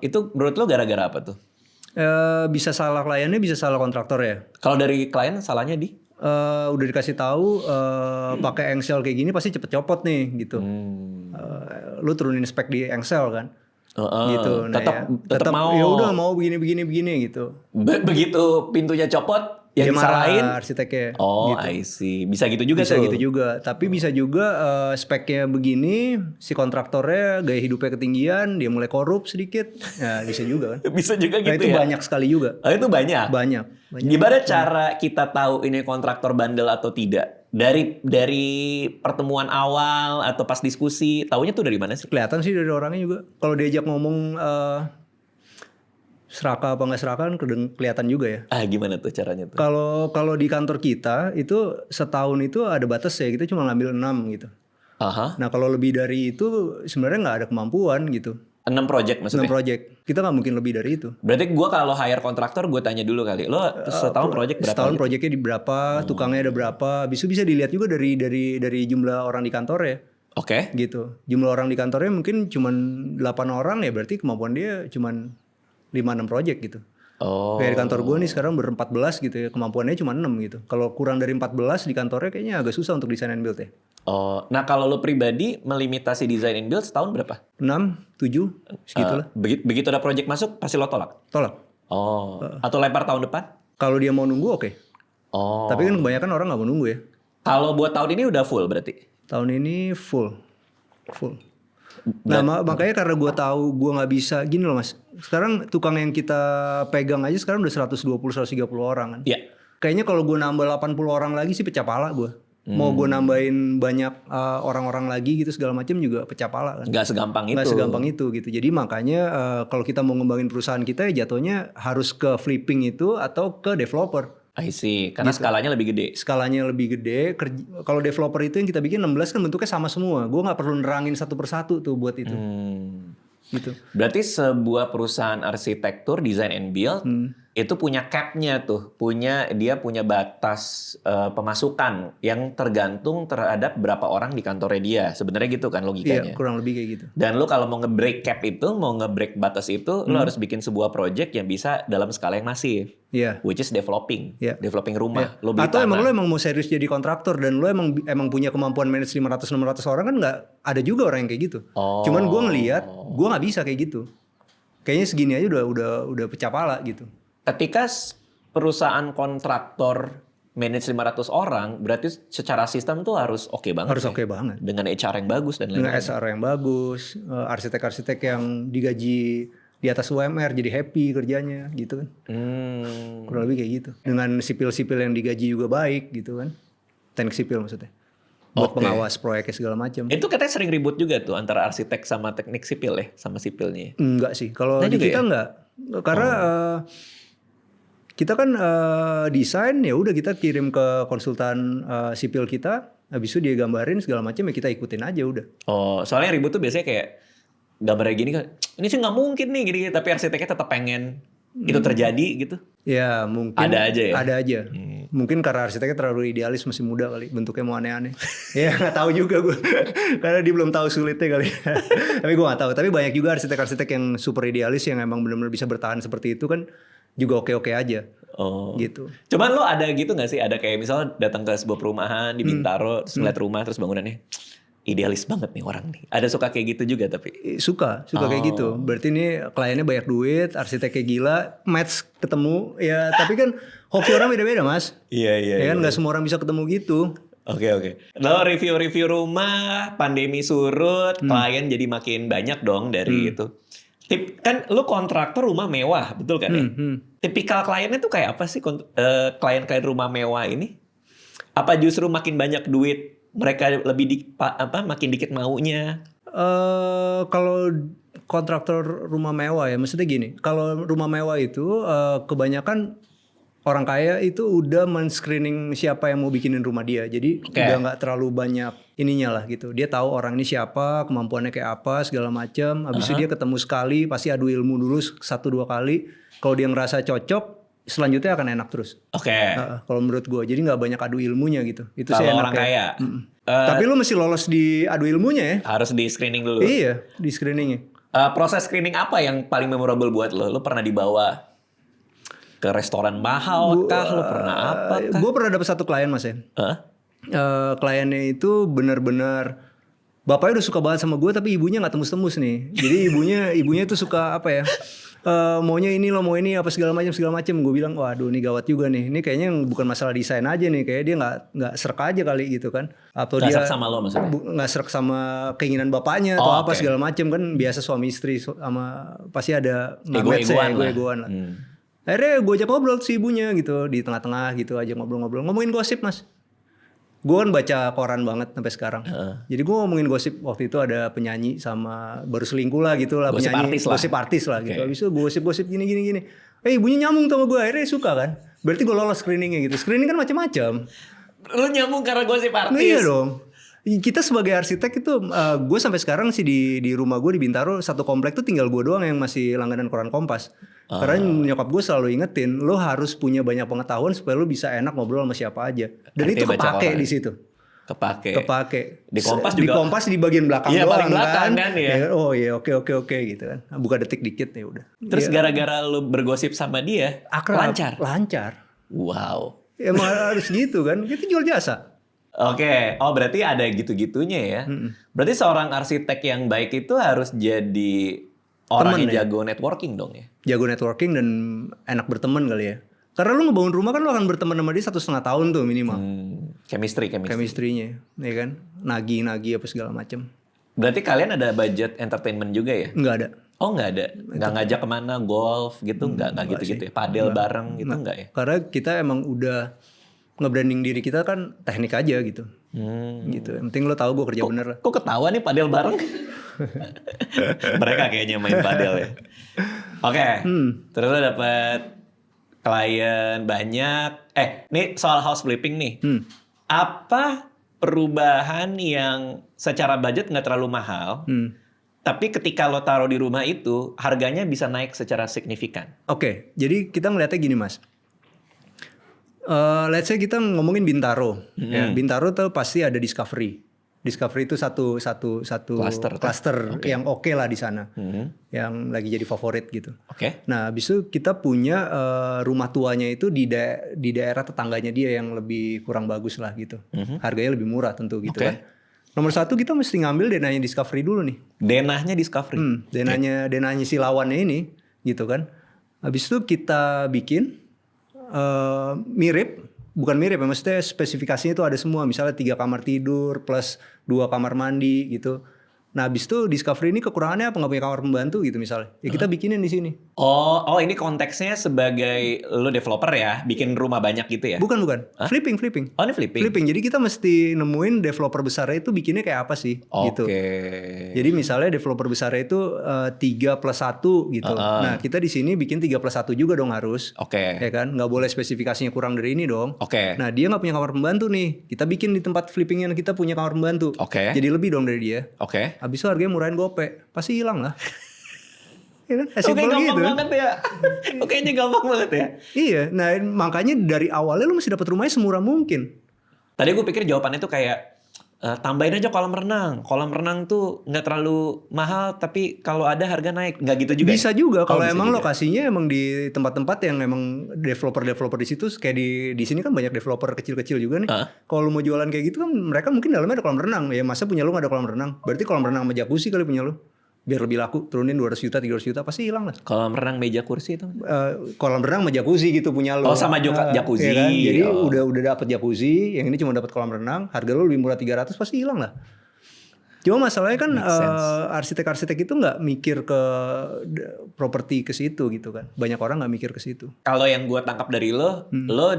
Itu menurut lo gara-gara apa tuh? Bisa salah kliennya, bisa salah kontraktor ya. Kalau dari klien salahnya di? Udah dikasih tahu pakai engsel kayak gini pasti cepet copot nih gitu. Lu turunin spek di engsel kan. Gitu. Nah, tetap mau. Ya udah mau begini gitu. Begitu pintunya copot yang disalahin arsiteknya. Oh, gitu. I see. Bisa gitu juga bisa tuh. Bisa gitu juga. Tapi bisa juga speknya begini, si kontraktornya gaya hidupnya ketinggian, dia mulai korup sedikit. Ya bisa juga kan. Bisa juga gitu itu ya. Banyak sekali juga. Oh, itu banyak. Banyak. Gimana cara kita tahu ini kontraktor bandel atau tidak? Dari pertemuan awal atau pas diskusi, taunya tuh dari mana sih? Kelihatan sih dari orangnya juga. Kalau diajak ngomong serakah apa nggak serakah kan kelihatan juga ya. Gimana tuh caranya tuh? Kalau di kantor kita itu setahun itu ada batas ya, kita cuma ngambil 6 gitu. Nah kalau lebih dari itu sebenarnya nggak ada kemampuan gitu. 6 project maksudnya? 6 project. Kita nggak mungkin lebih dari itu. Berarti gue kalau hire kontraktor gue tanya dulu kali. Lo setahun project berapa? Setahun projectnya di berapa, tukangnya ada berapa. Bisa dilihat juga dari jumlah orang di kantor ya. Oke. Gitu. Jumlah orang di kantornya mungkin cuma 8 orang ya, berarti kemampuan dia cuma 5-6 project gitu. Kayak di kantor gue nih sekarang ber-14 gitu ya, kemampuannya cuma 6 gitu. Kalau kurang dari 14 di kantornya kayaknya agak susah untuk design and build ya. Nah kalau lo pribadi melimitasi design and build setahun berapa? 6, 7, segitulah. Begitu ada project masuk pasti lo tolak? Tolak. Atau lempar tahun depan? Kalau dia mau nunggu oke. Tapi kan kebanyakan orang gak mau nunggu ya. Kalau buat tahun ini udah full berarti? Tahun ini full. Nah makanya karena gue tahu gue nggak bisa gini loh mas. Sekarang tukang yang kita pegang aja sekarang udah 120-130 orang kan. Iya. Kayaknya kalau gue nambah 80 orang lagi sih pecah pala gue. Mau gue nambahin banyak orang-orang lagi gitu segala macam juga pecah pala kan. Gak segampang itu. Gak segampang itu gitu. Jadi makanya kalau kita mau ngembangin perusahaan kita ya jatuhnya harus ke flipping itu atau ke developer. I see. Karena Gitu. skalanya lebih gede. Skalanya lebih gede. Kalau developer itu yang kita bikin 16 kan bentuknya sama semua. Gue nggak perlu nerangin satu persatu tuh buat itu. Gitu. Berarti sebuah perusahaan arsitektur, design and build itu punya cap-nya tuh, dia punya batas pemasukan yang tergantung terhadap berapa orang di kantornya dia. Sebenarnya gitu kan logikanya. Iya, kurang lebih kayak gitu. Dan lu kalau mau nge-break cap itu, mau nge-break batas itu, lu harus bikin sebuah project yang bisa dalam skala yang masif. Iya. Which is developing. Iya. Developing rumah. Iya. Lu beli Atau tanah. emang lu emang mau serius jadi kontraktor dan lu emang punya kemampuan manage 500-600 orang kan nggak ada juga orang yang kayak gitu. Cuman gue ngelihat gue nggak bisa kayak gitu. Kayaknya segini aja udah pecah pala gitu. Ketika perusahaan kontraktor manage 500 orang, berarti secara sistem tuh harus oke banget. Harus oke banget. Dengan HR yang bagus dan Dengan lain-lain. SR yang bagus, arsitek-arsitek yang digaji di atas UMR jadi happy kerjanya gitu kan. Kurang lebih kayak gitu. Dengan sipil-sipil yang digaji juga baik gitu kan. Teknik sipil maksudnya. Buat pengawas proyeknya segala macam. Itu katanya sering ribut juga tuh antara arsitek sama teknik sipil ya, sama sipilnya. Enggak sih. Kalau di kita enggak. Karena kita kan desain ya udah kita kirim ke konsultan sipil kita, habis itu dia gambarin segala macam ya kita ikutin aja udah. Oh, soalnya ribut tuh biasanya kayak gambarnya gini kan, ini sih nggak mungkin nih gini, tapi arsiteknya tetap pengen itu terjadi gitu. Ya mungkin. Ada aja ya? Ada aja. Mungkin karena arsiteknya terlalu idealis, masih muda kali, bentuknya mau aneh-aneh. Ya nggak tahu juga gue, karena dia belum tahu sulitnya kali. Tapi gue nggak tahu. Tapi banyak juga arsitek-arsitek yang super idealis yang emang benar-benar bisa bertahan seperti itu kan. Juga oke-oke aja. Oh. Gitu. Cuman lo ada gitu gak sih? Ada kayak misalnya datang ke sebuah perumahan di Bintaro, terus ngeliat rumah, terus bangunannya idealis banget nih orang nih. Ada suka kayak gitu juga tapi? Suka kayak gitu. Berarti ini kliennya banyak duit, arsiteknya gila, match ketemu. Ya tapi kan hobi orang beda-beda mas. Iya. Ya kan gak semua orang bisa ketemu gitu. Oke. Lo review rumah, pandemi surut, klien jadi makin banyak dong dari itu. Kan lu kontraktor rumah mewah, betul kan ya? Tipikal kliennya tuh kayak apa sih klien-klien rumah mewah ini? Apa justru makin banyak duit mereka lebih makin dikit maunya? Kalau kontraktor rumah mewah ya, maksudnya gini, kalau rumah mewah itu kebanyakan orang kaya itu udah men-screening siapa yang mau bikinin rumah dia. Jadi udah nggak terlalu banyak ininya lah gitu. Dia tahu orang ini siapa, kemampuannya kayak apa, segala macam. Habis itu dia ketemu sekali, pasti adu ilmu dulu 1-2 kali. Kalau dia ngerasa cocok, selanjutnya akan enak terus. Kalau menurut gue, jadi nggak banyak adu ilmunya gitu. Itu sih enak orang kaya. Tapi lu mesti lolos di adu ilmunya ya. Harus di screening dulu. Iya, di screeningnya. Proses screening apa yang paling memorable buat lo? Lo pernah dibawa ke restoran mahal kah? Lo pernah apa kah? Gue pernah dapet satu klien mas ya. Kliennya itu benar-benar bapaknya udah suka banget sama gue, tapi ibunya nggak tembus-tembus nih. Jadi ibunya tuh suka apa ya? Maunya ini lo mau ini apa segala macam. Gue bilang waduh ini gawat juga nih. Ini kayaknya bukan masalah desain aja nih. Kayak dia nggak serak aja kali gitu kan? Atau gak dia serak sama lo maksudnya? Nggak serak sama keinginan bapaknya atau apa segala macam kan? Biasa suami istri sama pasti ada ego-egoan lah. Akhirnya gue ajak ngobrol si ibunya gitu di tengah-tengah gitu aja ngobrol-ngobrol, ngomongin gosip mas. Gue kan baca koran banget sampai sekarang. Jadi gue ngomongin gosip waktu itu ada penyanyi sama baru selingkuh lah gitu lah, gosip penyanyi artis gosip artis lah gitu. Habis itu gosip gini. Ibunya nyambung sama gue, akhirnya suka kan. Berarti gue lolos screeningnya gitu. Screening kan macam-macam. Lu nyambung karena gosip artis. Iya dong. Kita sebagai arsitek itu, gue sampai sekarang sih di rumah gue di Bintaro satu komplek tuh tinggal gue doang yang masih langganan koran Kompas. Karena nyokap gue selalu ingetin, lo harus punya banyak pengetahuan supaya lo bisa enak ngobrol sama siapa aja. Dan itu kepake di situ. Kepake. Di Kompas juga. Di Kompas di bagian belakang doang paling belakang kan ya. Oh iya oke gitu kan. Buka detik dikit ya udah. Terus gara-gara lo bergosip sama dia, lancar. Wow. Emang harus gitu kan. Kita jual jasa. Oke. Oh berarti ada gitu-gitunya ya. Berarti seorang arsitek yang baik itu harus jadi orang yang jago networking dong ya? Jago networking dan enak berteman kali ya. Karena lu ngebangun rumah kan lu akan berteman sama dia 1,5 tahun tuh minimal. Chemistry-nya, ya kan? Nagi apa segala macam. Berarti kalian ada budget entertainment juga ya? Nggak ada. Oh nggak ada? Nggak ngajak kemana? Golf gitu? Nggak gitu-gitu ya? Padel bareng gitu nggak ya? Karena kita emang udah nge-branding diri kita kan teknik aja gitu. Gitu. Yang penting lo tahu gue kerja bener lah. Kok ketawa nih padel bareng? Mereka kayaknya main padel ya. Oke. Terus lo dapet klien banyak. Ini soal house flipping nih. Apa perubahan yang secara budget nggak terlalu mahal, tapi ketika lo taruh di rumah itu, harganya bisa naik secara signifikan? Oke, jadi kita ngeliatnya gini mas. Let's say kita ngomongin Bintaro. Ya, Bintaro tuh pasti ada Discovery. Discovery itu satu cluster yang oke lah di sana, yang lagi jadi favorit gitu. Nah, habis itu kita punya rumah tuanya itu di daerah tetangganya dia yang lebih kurang bagus lah gitu. Harganya lebih murah tentu gitu kan. Nomor satu kita mesti ngambil denahnya Discovery dulu nih. Denahnya Discovery. Denahnya si lawannya ini gitu kan. Habis itu kita bikin bukan mirip ya, maksudnya spesifikasinya itu ada semua, misalnya 3 kamar tidur plus 2 kamar mandi gitu. Nah, habis itu Discovery ini kekurangannya apa, nggak punya kamar pembantu gitu misalnya. Ya kita bikinin di sini. Oh, ini konteksnya sebagai lo developer ya, bikin rumah banyak gitu ya? Bukan. Flipping. Oh, ini flipping. Jadi kita mesti nemuin developer besarnya itu bikinnya kayak apa sih gitu. Jadi misalnya developer besarnya itu 3+1 gitu. Nah, kita di sini bikin 3+1 juga dong harus. Ya kan? Nggak boleh spesifikasinya kurang dari ini dong. Nah, dia nggak punya kamar pembantu nih. Kita bikin di tempat flippingnya kita punya kamar pembantu. Jadi lebih dong dari dia. Habis itu harganya murahin gope, pasti hilang lah. Ya kan? Gampang banget ya. Kayaknya gampang banget ya. Iya, nah makanya dari awalnya lu mesti dapat rumahnya semurah mungkin. Tadi gue pikir jawabannya tuh kayak tambahin aja kolam renang. Kolam renang tuh nggak terlalu mahal, tapi kalau ada harga naik. Nggak gitu juga? Bisa juga kalau emang lokasinya emang di tempat-tempat yang emang developer di situ, kayak di sini kan banyak developer kecil-kecil juga nih. Kalau lu mau jualan kayak gitu kan mereka mungkin dalamnya ada kolam renang. Ya masa punya lu nggak ada kolam renang? Berarti kolam renang sama jacuzzi kali punya lu. Biar lebih laku, turunin 200 juta, 300 juta pasti hilang lah. Kolam renang, meja kursi itu? Kolam renang sama jacuzzi gitu punya lo. Oh, sama jacuzzi. Ya kan? Jadi udah dapet jacuzzi, yang ini cuma dapat kolam renang, harga lo lebih murah 300 pasti hilang lah. Cuma masalahnya kan arsitek-arsitek itu nggak mikir ke properti ke situ gitu kan. Banyak orang nggak mikir ke situ. Kalau yang gue tangkap dari lo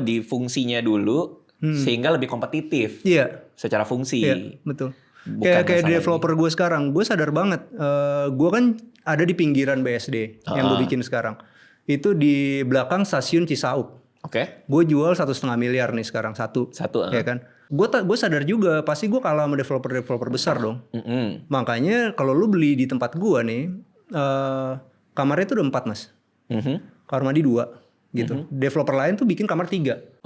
di fungsinya dulu sehingga lebih kompetitif. Iya. Secara fungsi. Iya, betul. Kayak developer gue sekarang, gue sadar banget. Gue kan ada di pinggiran BSD yang gue bikin sekarang. Itu di belakang stasiun Cisauk. Gue jual 1,5 miliar nih sekarang satu. Ya kan. Gue sadar juga pasti gue kalah sama developer besar dong. Makanya kalau lu beli di tempat gue nih, kamarnya itu udah 4 mas. Kamar mandi 2. Gitu. Developer lain tuh bikin kamar 3.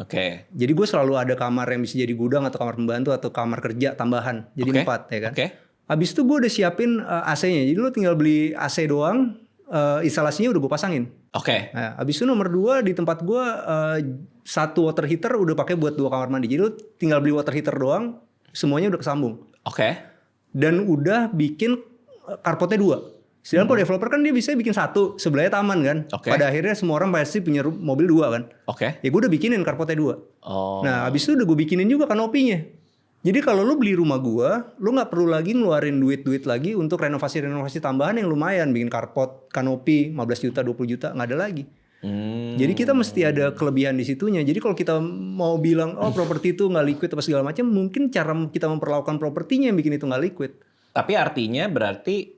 Jadi gue selalu ada kamar yang bisa jadi gudang atau kamar pembantu atau kamar kerja tambahan. Jadi 4 ya kan. Habis itu gue udah siapin AC-nya. Jadi lo tinggal beli AC doang, instalasinya udah gue pasangin. Nah, habis itu nomor 2 di tempat gue 1 water heater udah pakai buat 2 kamar mandi. Jadi lo tinggal beli water heater doang, semuanya udah kesambung. Dan udah bikin carportnya 2. Sedangkan kalau developer kan dia bisa bikin 1, sebelahnya taman kan. Pada akhirnya semua orang pasti punya mobil 2 kan. Ya gue udah bikinin carportnya 2. Nah habis itu udah gue bikinin juga kanopinya. Jadi kalau lu beli rumah gue, lu gak perlu lagi ngeluarin duit lagi untuk renovasi tambahan yang lumayan. Bikin carport, kanopi, 15 juta, 20 juta, gak ada lagi. Jadi kita mesti ada kelebihan di situnya. Jadi kalau kita mau bilang, properti itu gak liquid apa segala macam, mungkin cara kita memperlakukan propertinya yang bikin itu gak liquid. Tapi artinya berarti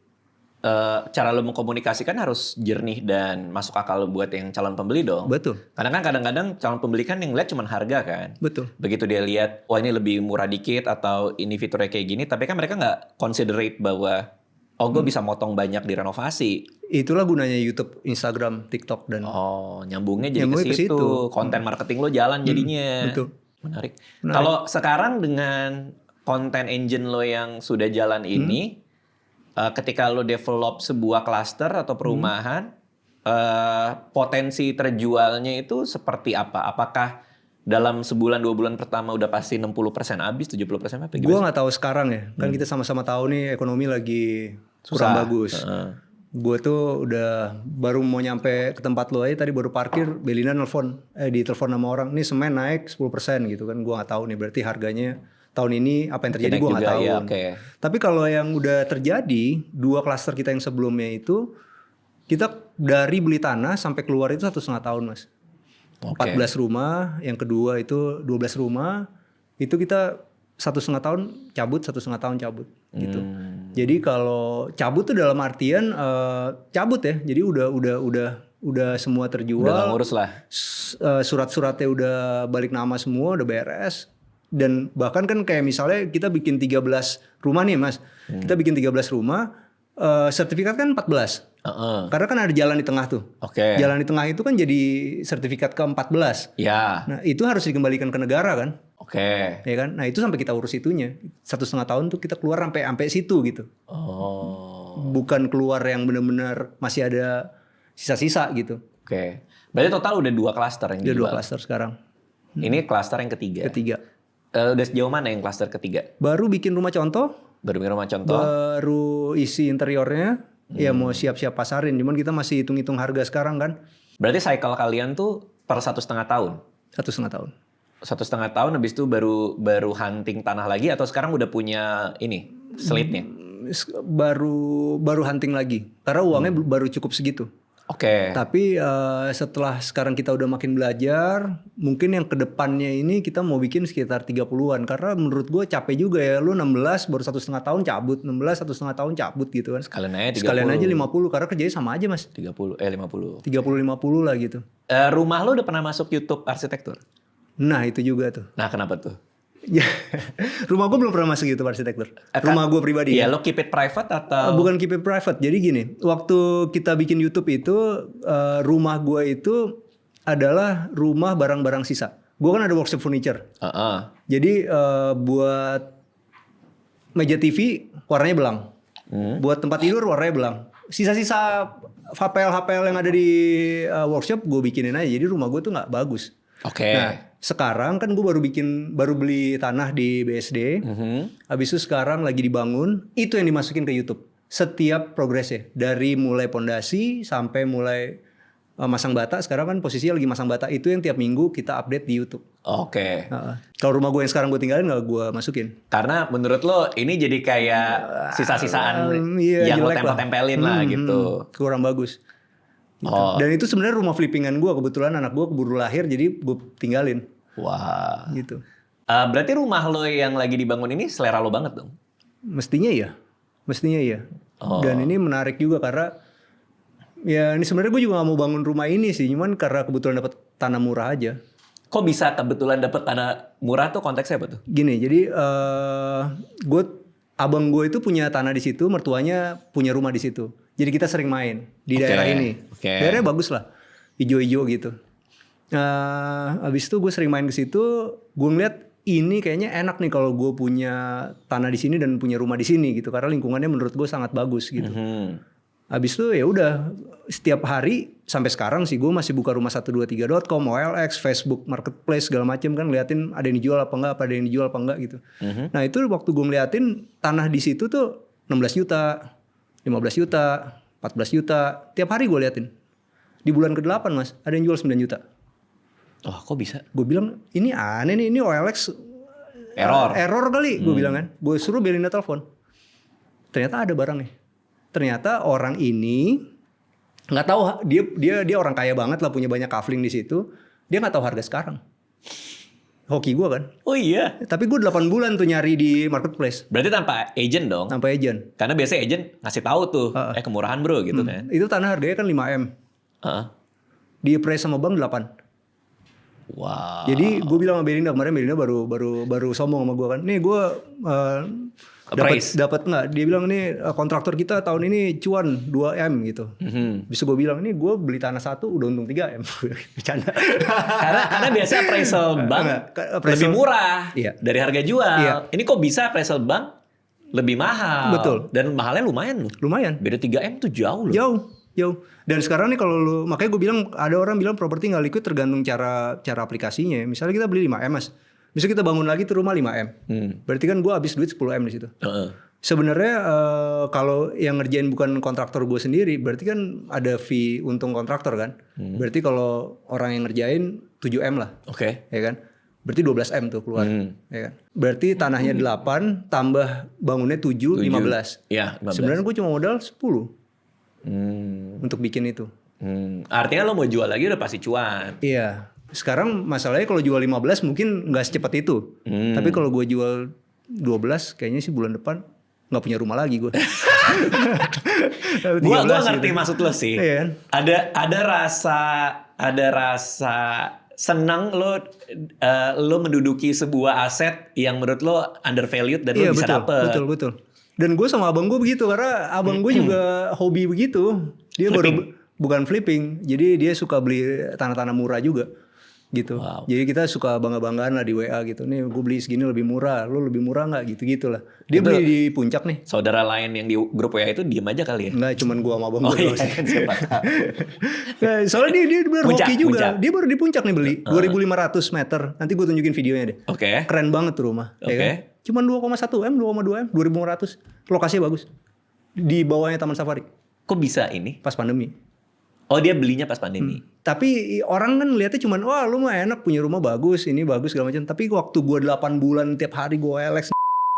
cara lo mengkomunikasikan harus jernih dan masuk akal buat yang calon pembeli dong. Betul. Karena kan kadang-kadang calon pembeli kan yang lihat cuma harga kan. Betul. Begitu dia lihat, wah ini lebih murah dikit atau ini fiturnya kayak gini, tapi kan mereka nggak considerate bahwa gue bisa motong banyak di renovasi. Itulah gunanya YouTube, Instagram, TikTok dan. Nyambungnya jadi ke situ. Konten marketing lo jalan jadinya. Betul. Menarik. Kalau sekarang dengan konten engine lo yang sudah jalan ini. Ketika lo develop sebuah klaster atau perumahan, potensi terjualnya itu seperti apa? Apakah dalam sebulan 2 bulan pertama udah pasti 60% habis, 70% apa? Gue nggak tahu sekarang ya. Kan kita sama-sama tahu nih ekonomi lagi kurang bagus. Gue tuh udah baru mau nyampe ke tempat lo aja tadi baru parkir, Belina nelfon, ditelepon sama orang, nih semen naik 10% gitu kan. Gue nggak tahu nih, berarti harganya tahun ini apa yang terjadi gue nggak tahu. Ya, Tapi kalau yang udah terjadi 2 klaster kita yang sebelumnya itu kita dari beli tanah sampai keluar itu 1,5 tahun mas. 14 rumah, yang kedua itu 12 rumah, itu kita 1,5 tahun cabut, 1,5 tahun cabut gitu. Jadi kalau cabut tuh dalam artian cabut ya. Jadi udah udah semua terjual. Udah gak ngurus lah. Surat-suratnya udah balik nama semua, udah beres. Dan bahkan kan kayak misalnya kita bikin 13 rumah nih Mas. Kita bikin 13 rumah, sertifikat kan 14. Karena kan ada jalan di tengah tuh. Jalan di tengah itu kan jadi sertifikat ke-14. Ya. Nah itu harus dikembalikan ke negara kan. Ya kan. Nah itu sampai kita urus itunya. 1,5 tahun tuh kita keluar sampai situ gitu. Bukan keluar yang benar-benar masih ada sisa-sisa gitu. Berarti total udah 2 klaster yang dijual. Udah 2 klaster sekarang. Ini klaster yang ketiga. Udah sejauh mana yang klaster ketiga? Baru bikin rumah contoh. Baru isi interiornya. Ya mau siap-siap pasarin. Cuman kita masih hitung-hitung harga sekarang kan. Berarti cycle kalian tuh per 1,5 tahun? 1,5 tahun. 1,5 tahun habis itu baru hunting tanah lagi atau sekarang udah punya ini slate-nya? Baru hunting lagi. Karena uangnya baru cukup segitu. Tapi setelah sekarang kita udah makin belajar, mungkin yang kedepannya ini kita mau bikin sekitar 30-an. Karena menurut gue capek juga ya, lu 16 baru 1,5 tahun cabut, 16 1,5 tahun cabut gitu kan. Sekalian aja 50, karena kerjanya sama aja Mas. 50. 50 lah gitu. Rumah lu udah pernah masuk YouTube arsitektur? Nah itu juga tuh. Nah kenapa tuh? Rumah gue belum pernah masuk YouTube arsitektur. Rumah gue pribadi. Iya, lo keep it private atau? Bukan keep it private. Jadi gini, waktu kita bikin YouTube itu, rumah gue itu adalah rumah barang-barang sisa. Gue kan ada workshop furniture. Jadi buat meja TV warnanya belang. Buat tempat tidur warnanya belang. Sisa-sisa HP yang ada di workshop gue bikinin aja. Jadi rumah gue tuh nggak bagus. Nah sekarang kan gue baru beli tanah di BSD. Habis itu sekarang lagi dibangun. Itu yang dimasukin ke YouTube. Setiap progresnya. Dari mulai pondasi sampai mulai masang bata. Sekarang kan posisinya lagi masang bata. Itu yang tiap minggu kita update di YouTube. Kalau rumah gue yang sekarang gue tinggalin gak gue masukin. Karena menurut lo ini jadi kayak sisa-sisaan yang lo tempel-tempelin lah gitu. Kurang bagus. Gitu. Dan itu sebenarnya rumah flippingan gue. Kebetulan anak gue keburu lahir jadi gue tinggalin. Wah. Gitu. Berarti rumah lo yang lagi dibangun ini selera lo banget dong? Mestinya iya. Dan ini menarik juga karena ya ini sebenarnya gue juga gak mau bangun rumah ini sih. Cuman karena kebetulan dapat tanah murah aja. Kok bisa kebetulan dapat tanah murah tuh konteksnya apa tuh? Gini, jadi abang gue itu punya tanah di situ, mertuanya punya rumah di situ. Jadi kita sering main di daerah ini. Daerahnya bagus lah, hijau-hijau gitu. Abis itu gue sering main ke situ, gue ngeliat ini kayaknya enak nih kalau gue punya tanah di sini dan punya rumah di sini gitu. Karena lingkungannya menurut gue sangat bagus gitu. Habis itu ya udah setiap hari sampai sekarang sih gue masih buka rumah123.com, OLX, Facebook, Marketplace segala macam kan ngeliatin ada yang dijual apa enggak, ada yang dijual apa enggak gitu. Nah itu waktu gue ngeliatin tanah di situ tuh 16 juta, 15 juta, 14 juta, tiap hari gue liatin. Di bulan ke-8 Mas, ada yang jual 9 juta. Oh kok bisa? Gue bilang ini aneh nih, ini OLX error kali, gue bilang kan. Gue suruh Belinda telepon. Ternyata ada barang nih. Ternyata orang ini nggak tahu, dia orang kaya banget lah, punya banyak kafling di situ. Dia nggak tahu harga sekarang. Hoki gue kan. Oh iya. Tapi gue 8 bulan tuh nyari di Marketplace. Berarti tanpa agent dong? Tanpa agent. Karena biasanya agent ngasih tahu tuh, kemurahan bro gitu kan. Itu tanah harganya kan 5M. Di price sama bank 8. Wow. Jadi gue bilang sama Belinda kemarin, Belinda baru sombong sama gue kan. Nih gue dapat nggak? Dia bilang nih kontraktor kita tahun ini cuan 2M gitu. Bisa gue bilang ini gue beli tanah 1 udah untung 3M. Bercanda. karena biasa appraisal bank lebih murah dari harga jual. Ini kok bisa appraisal bank lebih mahal? Betul. Dan mahalnya lumayan loh. Lumayan. Beda 3M tuh jauh loh. Jauh. Dan sekarang nih kalau lu, makanya gue bilang ada orang bilang properti nggak liquid tergantung cara aplikasinya. Misalnya kita beli 5M Mas. Bisa kita bangun lagi tuh rumah 5M. Berarti kan gue habis duit 10M di situ. Sebenarnya kalau yang ngerjain bukan kontraktor gue sendiri, berarti kan ada fee untung kontraktor kan. Berarti kalau orang yang ngerjain 7M lah. Ya kan? Berarti 12M tuh keluar. Ya kan? Berarti tanahnya 8 tambah bangunnya 7 15. Iya, 15. Sebenarnya gue cuma modal 10. Untuk bikin itu. Artinya lo mau jual lagi udah pasti cuan. Iya. Sekarang masalahnya kalau jual 15 mungkin nggak secepat itu. Tapi kalau gue jual 12 kayaknya sih bulan depan nggak punya rumah lagi gue. Gua ngerti gitu. Maksud lo sih. Iya. Ada rasa senang lo menduduki sebuah aset yang menurut lo undervalued dan lo bisa dapet. Betul. Dan gue sama abang gue begitu karena abang gue juga hobi begitu. Dia bukan flipping, jadi dia suka beli tanah-tanah murah juga. Gitu. Wow. Jadi kita suka bangga-banggaan lah di WA gitu. Nih gue beli segini lebih murah, lo lebih murah nggak gitu-gitu lah. Dia itu beli di puncak nih. Saudara lain yang di grup WA itu diem aja kali ya? Enggak, cuman gue sama abang gue. Iya, kan siapa tahu. Nah, soalnya dia bener hoki juga. Puncak. Dia baru di puncak nih beli. 2.500 meter. Nanti gue tunjukin videonya deh. Oke. Keren banget tuh rumah. Oke. Ya kan? Cuman 2,1 M, 2,2 M, 2.500. Lokasinya bagus. Di bawahnya Taman Safari. Kok bisa ini? Pas pandemi. Oh dia belinya pas pandemi. Tapi orang kan lihatnya cuman wah lu mah enak punya rumah bagus, ini bagus segala macam. Tapi waktu gue 8 bulan tiap hari gue LX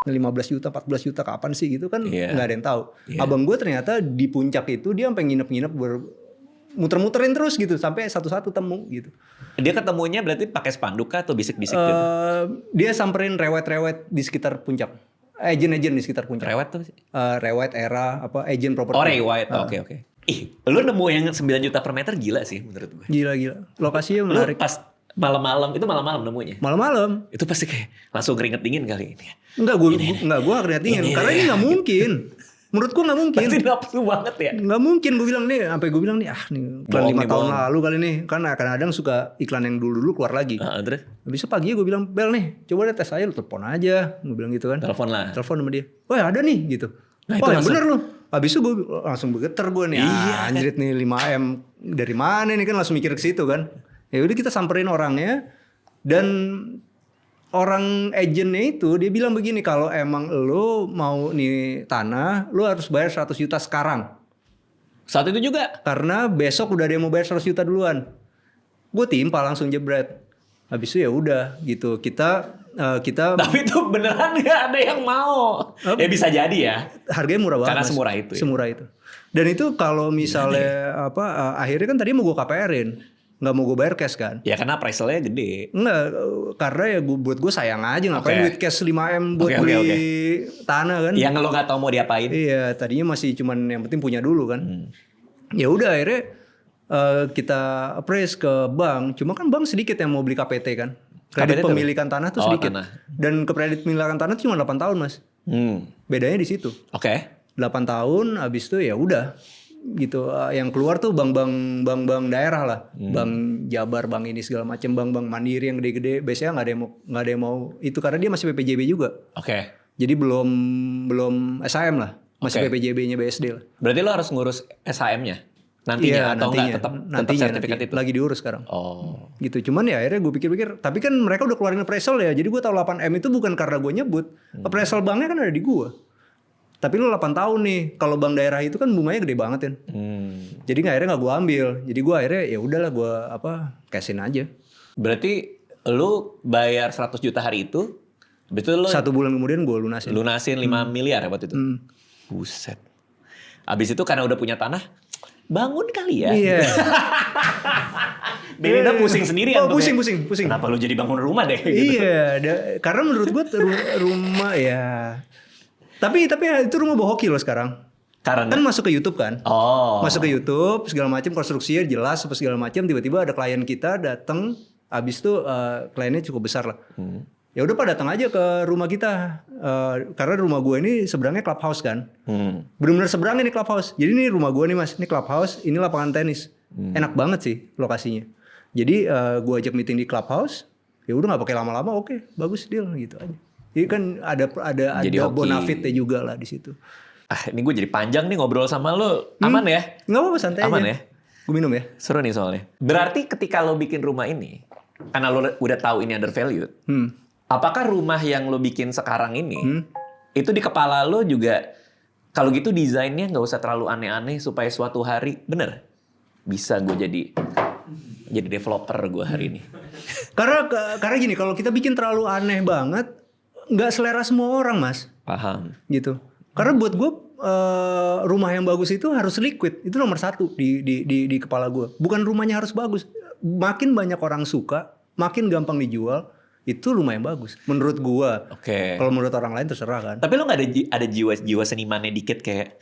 15 juta, 14 juta kapan sih gitu kan nggak ada yang tahu. Abang gue ternyata di puncak itu dia sampai nginep-nginep muter-muterin terus gitu sampai satu-satu temu gitu. Dia ketemunya berarti pakai spanduk kah atau bisik-bisik gitu? Dia samperin rewet-rewet di sekitar puncak. Agen-agen di sekitar puncak. Rewet tuh sih? Rewet era apa agen properti. Oh rewet, oke. Ih, lu nemu yang 9 juta per meter gila sih menurut gue. Gila. Lokasinya menarik. Lu pas malam-malam, itu malam-malam nemunya? Malam-malam. Itu pasti kayak langsung keringet dingin kali ini. Enggak, gue keringet dingin. Karena ini gak mungkin. Menurut gue gak mungkin. Pasti nafsu banget ya? Gak mungkin, gue bilang nih. Sampai gue bilang nih, iklan 5 tahun lalu kali nih. Kan kadang-kadang suka iklan yang dulu-dulu keluar lagi. Terus? Habis itu pagi gue bilang, Bel nih, coba deh tes aja, lu telepon aja. Gue bilang gitu kan. Telepon sama dia. Oh ada nih, gitu. Nah, yang bener lu. Habis itu gue langsung bergetar gue nih. Anjrit nih 5M dari mana nih kan langsung mikir ke situ kan. Ya udah kita samperin orangnya dan orang agennya itu dia bilang begini, kalau emang lo mau nih tanah, lo harus bayar 100 juta sekarang. Saat itu juga? Karena besok udah ada yang mau bayar 100 juta duluan. Gue timpa langsung jebret. Habis itu ya udah gitu kita tapi itu beneran nggak ada yang mau. Ya bisa jadi ya. Harganya murah banget. Karena semurah itu. Semurah itu. Dan itu kalau misalnya akhirnya kan tadi mau gue KPR-in, nggak mau gue bayar cash kan? Ya karena price-nya gede. Enggak, karena ya buat gue sayang aja ngapain duit cash 5M buat beli tanah kan? Yang lo nggak tahu mau diapain? Iya, tadinya masih cuman yang penting punya dulu kan. Ya udah akhirnya kita appraise ke bank. Cuma kan bank sedikit yang mau beli KPT kan. Kredit pemilikan tanah tuh sedikit. Tanah. Dan kredit pemilikan tanah tuh cuma 8 tahun mas. Bedanya di situ. 8 tahun habis itu ya udah gitu. Yang keluar tuh bank-bank daerah lah. Bank Jabar, bank ini segala macam, bank-bank Mandiri yang gede-gede. Biasanya nggak ada yang mau itu karena dia masih PPJB juga. Jadi belum SHM lah. Masih PPJB-nya BSD lah. Berarti lo harus ngurus SHM-nya? Nantinya atau enggak tetap sertifikat itu? Lagi diurus sekarang. Gitu. Cuman ya akhirnya gue pikir-pikir. Tapi kan mereka udah keluarin appraisal ya. Jadi gue tahu 8M itu bukan karena gue nyebut. Appraisal banknya kan ada di gue. Tapi lo 8 tahun nih. Kalau bank daerah itu kan bunganya gede banget kan. Jadi akhirnya gak gue ambil. Jadi gue akhirnya ya udahlah gue cashin aja. Berarti lo bayar 100 juta hari itu. Betul lo 1 bulan kemudian gue lunasin. Lunasin 5 miliar ya waktu itu. Buset. Abis itu karena udah punya tanah. Bangun kali ya. Iya. Belinda pusing sendirian. Pusing. Kenapa lu jadi bangun rumah deh? Gitu. Iya. Karena menurut gue rumah ya. Tapi itu rumah bohoki loh sekarang. Karena kan masuk ke YouTube kan. Masuk ke YouTube segala macam konstruksinya jelas segala macam. Tiba-tiba ada klien kita datang. Abis itu kliennya cukup besar lah. Ya udah Pak datang aja ke rumah kita. Karena rumah gue ini seberangnya clubhouse kan. Benar-benar seberangnya nih clubhouse. Jadi ini rumah gue nih mas. Ini clubhouse, ini lapangan tenis. Enak banget sih lokasinya. Jadi gue ajak meeting di clubhouse. Ya udah nggak pakai lama-lama, oke, bagus deal gitu aja. Jadi kan ada bonafitnya juga lah di situ. Ini gue jadi panjang nih ngobrol sama lo. Aman ya? Nggak apa-apa, santai aman aja. Ya? Gue minum ya. Seru nih soalnya. Berarti ketika lo bikin rumah ini, karena lo udah tahu ini undervalued. Apakah rumah yang lo bikin sekarang ini itu di kepala lo juga kalau gitu desainnya nggak usah terlalu aneh-aneh supaya suatu hari bener bisa gue jadi developer gue hari ini. Karena gini, kalau kita bikin terlalu aneh banget nggak selera semua orang mas. Paham. Gitu. Karena buat gue rumah yang bagus itu harus liquid, itu nomor 1 di kepala gue. Bukan rumahnya harus bagus. Makin banyak orang suka, makin gampang dijual. itu lumayan bagus. Menurut gua. Oke. Kalau menurut orang lain terserah kan. Tapi lo nggak ada jiwa senimannya dikit kayak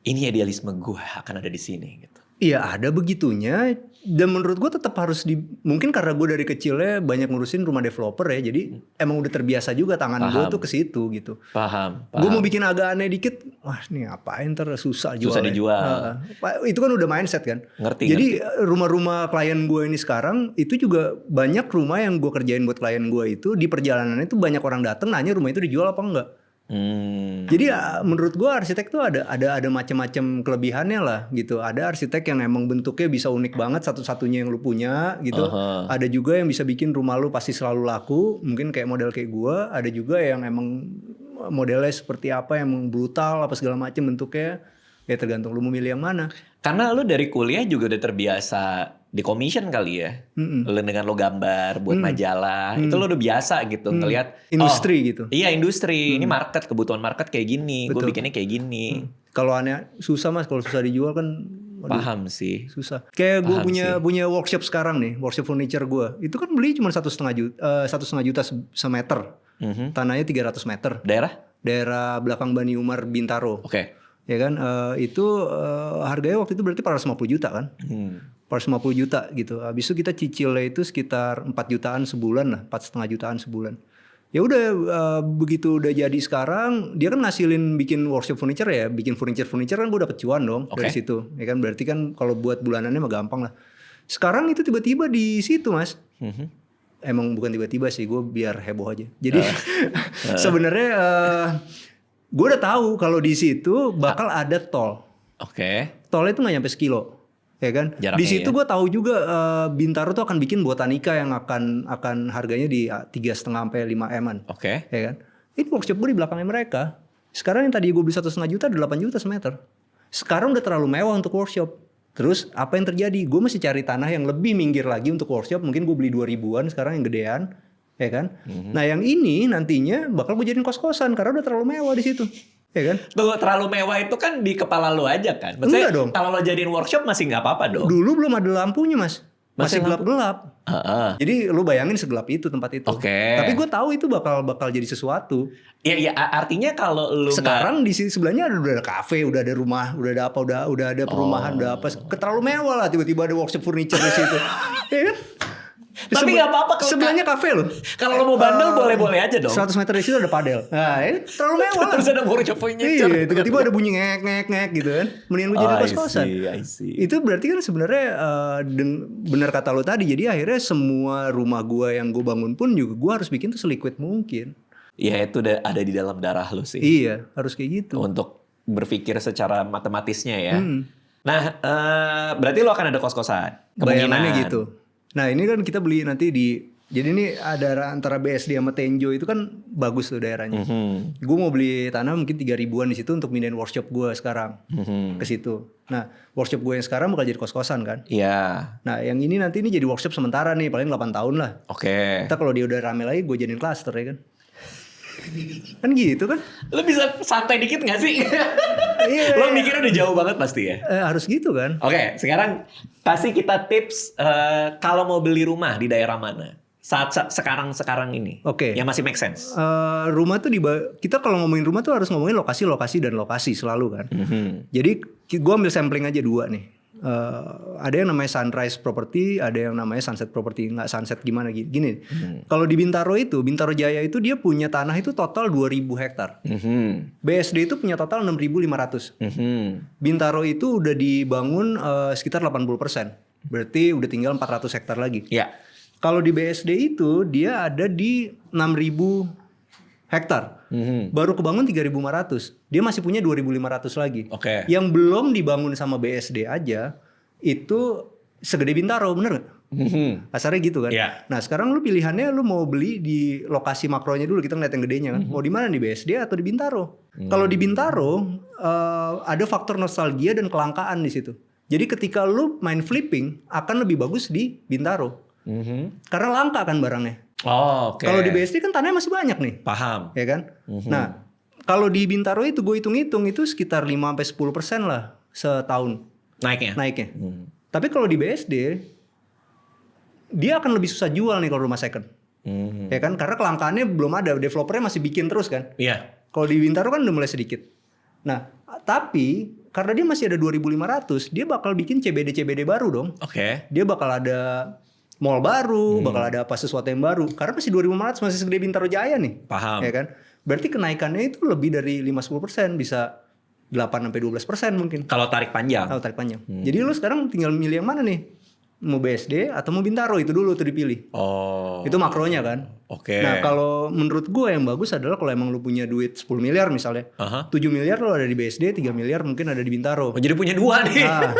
ini idealisme gue akan ada di sini gitu. Iya ada begitunya. Dan menurut gue tetap harus mungkin karena gue dari kecilnya banyak ngurusin rumah developer ya, jadi emang udah terbiasa juga tangan gue tuh ke situ gitu. Paham. Gue mau bikin agak aneh dikit, wah ini ngapain susah jual. Susah dijual. Itu kan udah mindset kan. Jadi rumah-rumah klien gue ini sekarang itu juga banyak rumah yang gue kerjain buat klien gue itu di perjalanan itu banyak orang datang nanya rumah itu dijual apa enggak. Jadi menurut gue arsitek tuh ada macam-macam kelebihannya lah gitu. Ada arsitek yang emang bentuknya bisa unik banget satu-satunya yang lu punya gitu. Ada juga yang bisa bikin rumah lu pasti selalu laku. Mungkin kayak model kayak gue. Ada juga yang emang modelnya seperti apa, yang brutal apa segala macam bentuknya. Ya tergantung lu mau milih yang mana. Karena lu dari kuliah juga udah terbiasa di commission kali ya. Lu dengan lo gambar buat majalah. Itu lo udah biasa gitu ngelihat industri gitu. Iya industri. Ini market, kebutuhan market kayak gini. Gue bikinnya kayak gini. Kalau aneh susah mas, kalau susah dijual kan. Paham sih. Susah. Kayak gue punya workshop sekarang nih, workshop furniture gue. Itu kan beli cuma 1,5 juta semeter. Tanahnya 300 meter. Daerah belakang Bani Umar Bintaro. Oke. Ya kan, itu harganya waktu itu berarti 450 juta kan. 450 juta gitu. Habis itu kita cicilnya itu sekitar 4 jutaan sebulan lah, 4,5 jutaan sebulan. Ya udah begitu udah jadi sekarang, dia kan ngasilin bikin workshop furniture ya, bikin furniture kan gue dapet cuan dong dari situ. Ya kan berarti kan kalau buat bulanannya mah gampang lah. Sekarang itu tiba-tiba di situ mas. Emang bukan tiba-tiba sih, gue biar heboh aja. Jadi sebenarnya gue udah tahu kalau di situ bakal ada tol. Tolnya itu nggak nyampe sekilo. Ya kan, jaraknya di situ gue tahu juga Bintaro tuh akan bikin botanika yang akan harganya di 3,5 sampai 5 M-an. Ya kan, ini workshop gue di belakangnya mereka. Sekarang yang tadi gue beli 1,5 juta, 8 juta semeter. Sekarang udah terlalu mewah untuk workshop. Terus apa yang terjadi? Gue mesti cari tanah yang lebih minggir lagi untuk workshop. Mungkin gue beli 2.000-an sekarang yang gedean, ya kan. Nah yang ini nantinya bakal gue jadiin kos-kosan karena udah terlalu mewah di situ. Ya kan? Tuh terlalu mewah itu kan di kepala lu aja kan? Maksudnya dong. Kalau lo jadiin workshop masih nggak apa-apa dong? Dulu belum ada lampunya mas, masih gelap-gelap. Jadi lu bayangin segelap itu tempat itu. Tapi gue tahu itu bakal jadi sesuatu. Iya artinya kalau lu sekarang di sebelahnya udah ada kafe, udah ada rumah, udah ada apa, udah ada perumahan, udah apa. Terlalu mewah lah tiba-tiba ada workshop furniture di situ. Ya kan? Tapi nggak apa-apa sebelahnya kafe loh. Kalau lo mau bandel boleh-boleh aja dong. 100 meter di situ ada padel. Nah, ini terlalu mewah. Terus ada workshop furniture. Iya, tiba-tiba ada bunyi ngek gitu kan. Mendingan gue jadi kos-kosan. I see. Itu berarti kan sebenarnya benar kata lo tadi. Jadi akhirnya semua rumah gue yang gue bangun pun juga gue harus bikin tuh seliquid mungkin. Ya itu udah ada di dalam darah lo sih. Iya, harus kayak gitu. Untuk berpikir secara matematisnya ya. Nah, berarti lo akan ada kos-kosan. Bayangannya gitu. Nah ini kan kita beli nanti jadi ini ada antara BSD sama Tenjo itu kan bagus tuh daerahnya. Gue mau beli tanah mungkin 3.000-an di situ untuk mindahin workshop gue sekarang ke situ. Nah workshop gue yang sekarang bakal jadi kos-kosan kan. Iya. Nah yang ini nanti ini jadi workshop sementara nih paling 8 tahun lah. Kita kalau dia udah rame lagi gue jadiin cluster ya kan. Kan gitu kan. Lo bisa santai dikit gak sih? Lo mikirnya udah jauh banget pasti ya? Harus gitu kan. Oke, sekarang kasih kita tips kalau mau beli rumah di daerah mana saat sekarang ini. Yang masih make sense. Rumah tuh kita kalau ngomongin rumah tuh harus ngomongin lokasi selalu kan. Jadi gue ambil sampling aja 2 nih. Ada yang namanya Sunrise Property, ada yang namanya Sunset Property. Nggak Sunset gimana gini. Kalau di Bintaro Jaya itu dia punya tanah itu total 2.000 hektar. BSD itu punya total 6.500. Bintaro itu udah dibangun sekitar 80%. Berarti udah tinggal 400 hektar lagi. Kalau di BSD itu dia ada di 6.000 hektar. Baru kebangun 3.500. Dia masih punya 2.500 lagi. Yang belum dibangun sama BSD aja itu segede Bintaro, bener gak? Kasarnya gitu kan. Nah sekarang lu pilihannya lu mau beli di lokasi makronya dulu, kita ngeliat yang gedenya kan. Mau di mana, di BSD atau di Bintaro? Kalau di Bintaro ada faktor nostalgia dan kelangkaan di situ. Jadi ketika lu main flipping akan lebih bagus di Bintaro. Karena langka kan barangnya. Kalau di BSD kan tanahnya masih banyak nih. Paham. Ya kan? Nah, kalau di Bintaro itu gue hitung-hitung itu sekitar 5-10% lah setahun. Naiknya. Tapi kalau di BSD dia akan lebih susah jual nih kalau rumah second. Ya kan, karena kelangkaannya belum ada, developernya masih bikin terus kan. Iya. Kalau di Bintaro kan udah mulai sedikit. Nah, tapi karena dia masih ada 2.500, dia bakal bikin CBD baru dong. Oke. Dia bakal ada mall baru, bakal ada apa sesuatu yang baru. Karena masih 2.500, masih segede Bintaro Jaya nih. Paham. Ya kan? Berarti kenaikannya itu lebih dari 5-10%, bisa 8-12% mungkin. Kalau tarik panjang. Kalau tarik panjang. Jadi lu sekarang tinggal milih yang mana nih? Mau BSD atau mau Bintaro, itu dulu tuh dipilih. Oh. Itu makronya kan. Oke. Nah kalau menurut gue yang bagus adalah kalau emang lu punya duit 10 miliar misalnya. 7 miliar lu ada di BSD, 3 miliar mungkin ada di Bintaro. Oh, jadi punya 2 nih. Nah,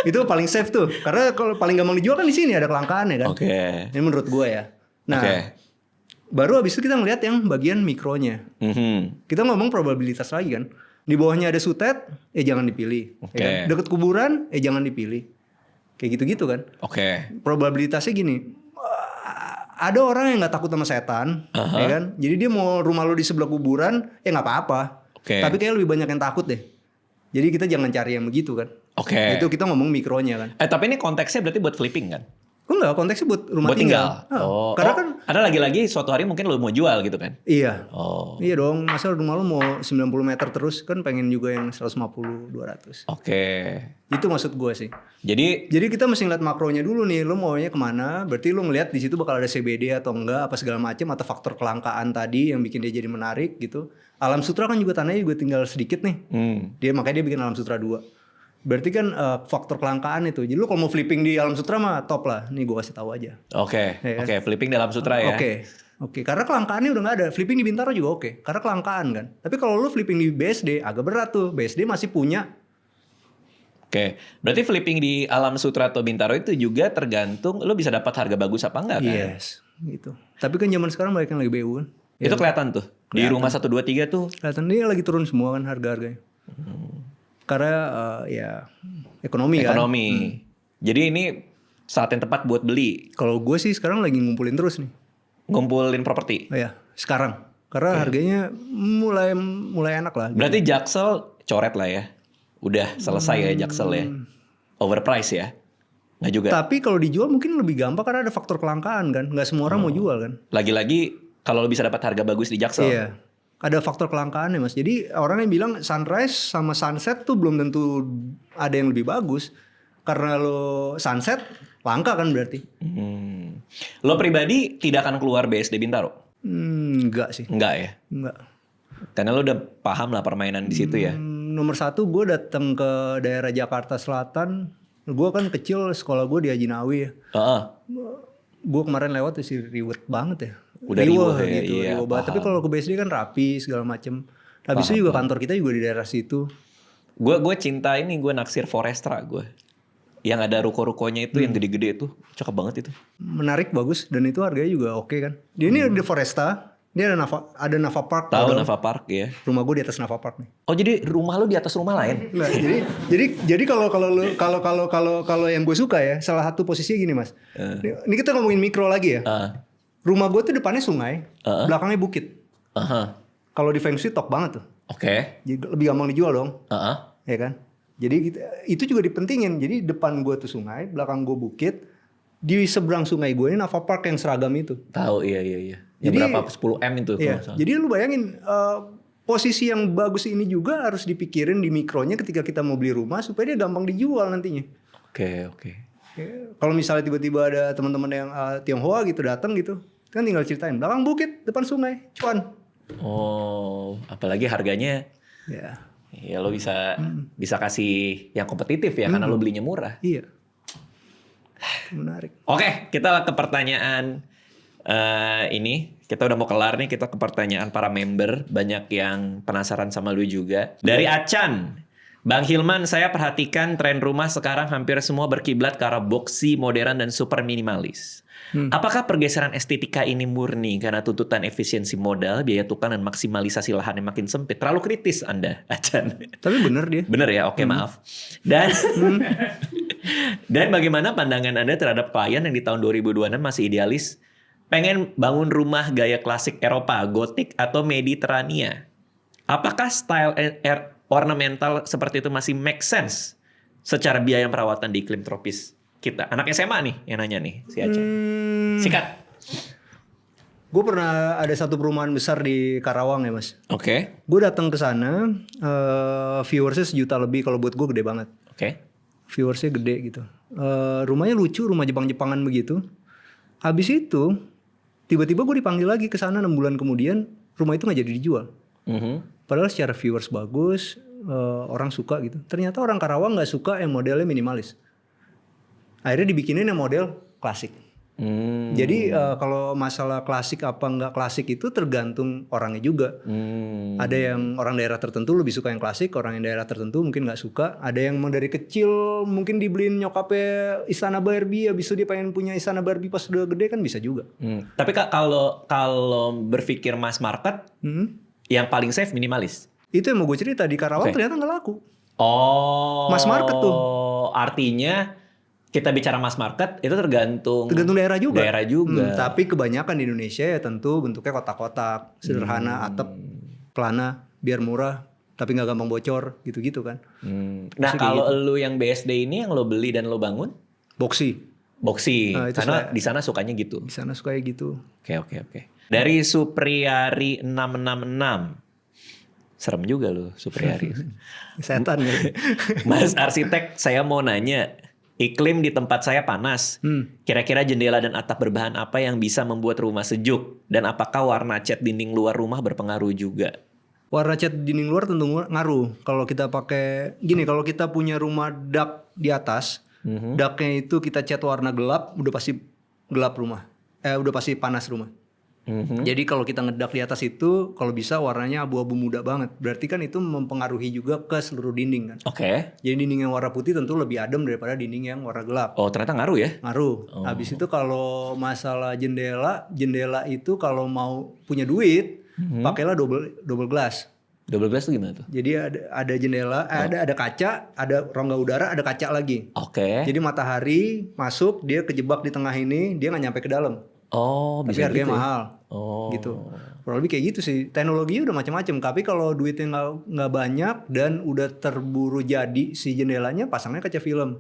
itu paling safe tuh. Karena kalau paling gampang dijual kan di sini ada kelangkaan ya kan. Oke. Ini menurut gue ya. Nah, baru habis itu kita ngeliat yang bagian mikronya. Kita ngomong probabilitas lagi kan. Di bawahnya ada sutet, jangan dipilih. Ya kan? Deket kuburan, jangan dipilih. Kayak gitu-gitu kan. Probabilitasnya gini. Ada orang yang nggak takut sama setan, ya kan. Jadi dia mau rumah lo di sebelah kuburan, ya nggak apa-apa. Tapi kayak lebih banyak yang takut deh. Jadi kita jangan cari yang begitu kan. Itu kita ngomong mikronya kan. Tapi ini konteksnya berarti buat flipping kan? Enggak, konteksnya buat rumah tinggal. Karena kan ada lagi-lagi suatu hari mungkin lo mau jual gitu kan? Iya. Iya dong, masa rumah lo mau 90 meter terus kan, pengen juga yang 150-200. Itu maksud gue sih. Jadi kita mesti ngeliat makronya dulu nih, lo maunya kemana? Berarti lo ngeliat di situ bakal ada CBD atau enggak, apa segala macam, atau faktor kelangkaan tadi yang bikin dia jadi menarik gitu. Alam Sutra kan juga tanahnya juga tinggal sedikit nih. Makanya dia bikin Alam Sutra 2. Berarti kan faktor kelangkaan itu. Jadi lu kalau mau flipping di Alam Sutra mah top lah. Nih gue kasih tahu aja. Flipping di Alam Sutra ya. Oke. Karena kelangkaannya udah nggak ada. Flipping di Bintaro juga oke. Karena kelangkaan kan. Tapi kalau lu flipping di BSD agak berat tuh. BSD masih punya. Berarti flipping di Alam Sutra atau Bintaro itu juga tergantung lu bisa dapat harga bagus apa enggak kan? Yes, gitu. Tapi kan zaman sekarang banyak yang lagi BU kan. Itu kelihatan tuh. Di rumah 1, 2, 3 tuh. Kelihatan dia lagi turun semua kan harga-harganya. Karena ya ekonomi kan. Jadi ini saat yang tepat buat beli. Kalau gue sih sekarang lagi ngumpulin terus nih. Ngumpulin properti? Iya, sekarang. Karena harganya mulai enak lah. Berarti Jaksel coret lah ya. Udah selesai ya Jaksel ya. Overprice ya. Nggak juga. Tapi kalau dijual mungkin lebih gampang karena ada faktor kelangkaan kan. Nggak semua orang mau jual kan. Lagi-lagi kalau lo bisa dapat harga bagus di Jaksel. Iya. Ada faktor kelangkaannya mas. Jadi orang yang bilang sunrise sama sunset tuh belum tentu ada yang lebih bagus. Karena lo sunset langka kan berarti. Lo pribadi tidak akan keluar BSD Bintaro? Enggak sih. Enggak ya? Enggak. Karena lo udah paham lah permainan di situ ya? Nomor 1 gue datang ke daerah Jakarta Selatan. Gue kan kecil, sekolah gue di Haji Nawi ya. Gue kemarin lewat sih ribet banget ya. Udah riweh gitu, iya, riweh banget. Tapi kalau ke BSD kan rapi segala macem. Habis itu juga kantor kita juga di daerah situ. Gue cinta ini, gue naksir Forestra gue. Yang ada ruko-rukonya itu yang gede-gede itu, cakep banget itu. Menarik, bagus, dan itu harganya juga oke kan. Dia ini di Foresta, dia ada Nava Park. Tahu Nava Park ya. Rumah gue di atas Nava Park nih. Oh jadi rumah lu di atas rumah lain? Nah, jadi kalau yang gue suka ya, salah satu posisinya gini mas. Ini kita ngomongin mikro lagi ya. Rumah gue tuh depannya sungai, belakangnya bukit. Kalau di Feng Shui top banget tuh. Jadi lebih gampang dijual dong. Ya kan? Jadi itu juga dipentingin. Jadi depan gue tuh sungai, belakang gue bukit. Di seberang sungai gue ini Nava Park yang seragam itu. Tahu iya. Yang berapa 10 M itu. Iya. Jadi lu bayangin posisi yang bagus ini juga harus dipikirin di mikronya ketika kita mau beli rumah supaya dia gampang dijual nantinya. Oke. Kalau misalnya tiba-tiba ada teman-teman yang Tionghoa gitu datang gitu, kan tinggal ceritain belakang bukit, depan sungai, cuan. Oh, apalagi harganya. Ya lo bisa kasih yang kompetitif ya karena lo belinya murah. Iya. Menarik. Oke, kita ke pertanyaan ini. Kita udah mau kelar nih, kita ke pertanyaan para member. Banyak yang penasaran sama lu juga. Dari Acan. Bang Hilman, saya perhatikan tren rumah sekarang hampir semua berkiblat ke arah boxy, modern, dan super minimalis. Apakah pergeseran estetika ini murni karena tuntutan efisiensi modal, biaya tukang, dan maksimalisasi lahan yang makin sempit? Terlalu kritis Anda, Acan. Tapi bener dia. Bener ya? Oke, maaf. Dan bagaimana pandangan Anda terhadap klien yang di tahun 2026 masih idealis, pengen bangun rumah gaya klasik Eropa, gotik, atau Mediterania? Apakah style ornamental seperti itu masih make sense secara biaya perawatan di iklim tropis kita? Anak SMA nih yang nanya nih, si Acan. Sikat. Gue pernah ada satu perumahan besar di Karawang ya mas. Oke. Gue datang ke sana, viewersnya 1 juta lebih. Kalau buat gue gede banget. Oke. Viewersnya gede gitu. Rumahnya lucu, rumah Jepang-Jepangan begitu. Habis itu tiba-tiba gue dipanggil lagi ke sana 6 bulan kemudian, rumah itu nggak jadi dijual. Padahal secara viewers bagus, orang suka gitu. Ternyata orang Karawang nggak suka yang modelnya minimalis. Akhirnya dibikinin yang model klasik. Jadi kalau masalah klasik apa nggak klasik itu tergantung orangnya juga. Ada yang orang daerah tertentu lebih suka yang klasik, orang yang daerah tertentu mungkin nggak suka. Ada yang dari kecil mungkin dibeliin nyokapnya istana Barbie, habis itu dia pengen punya istana Barbie pas udah gede kan bisa juga. Tapi Kak, kalau berpikir mass market, yang paling safe minimalis. Itu yang mau gue cerita, di Karawang ternyata nggak laku. Oh. Mass market tuh. Artinya kita bicara mass market itu tergantung daerah juga. Tapi Tapi kebanyakan di Indonesia ya tentu bentuknya kotak-kotak, sederhana, atap, pelana, biar murah, tapi nggak gampang bocor, gitu-gitu kan. Nah kalau lu yang BSD ini yang lo beli dan lo bangun? Boxy. Boxy, karena di sana sukanya gitu. Di sana sukanya gitu. Oke. Dari Supriyari 666. Serem juga lo Supriyari. Setan ya. Mas arsitek, saya mau nanya. Iklim di tempat saya panas. Kira-kira jendela dan atap berbahan apa yang bisa membuat rumah sejuk? Dan apakah warna cat dinding luar rumah berpengaruh juga? Warna cat dinding luar tentu ngaruh. Kalau kita pakai gini, kalau kita punya rumah dak di atas, daknya itu kita cat warna gelap, udah pasti gelap rumah. Udah pasti panas rumah. Jadi kalau kita ngedak di atas itu, kalau bisa warnanya abu-abu muda banget. Berarti kan itu mempengaruhi juga ke seluruh dinding kan. Oke. Jadi dinding yang warna putih tentu lebih adem daripada dinding yang warna gelap. Oh ternyata ngaruh ya? Ngaruh. Habis itu kalau masalah jendela itu kalau mau punya duit, pakailah double glass. Double glass itu gimana tuh? Jadi ada jendela, ada kaca, ada rongga udara, ada kaca lagi. Oke. Jadi matahari masuk, dia kejebak di tengah ini, dia nggak nyampe ke dalam. Oh, tapi bisa harganya gitu mahal. Gitu. Kurang lebih kayak gitu sih. Teknologinya udah macam-macam. Tapi kalau duitnya nggak banyak dan udah terburu jadi si jendelanya, pasangnya kaca film.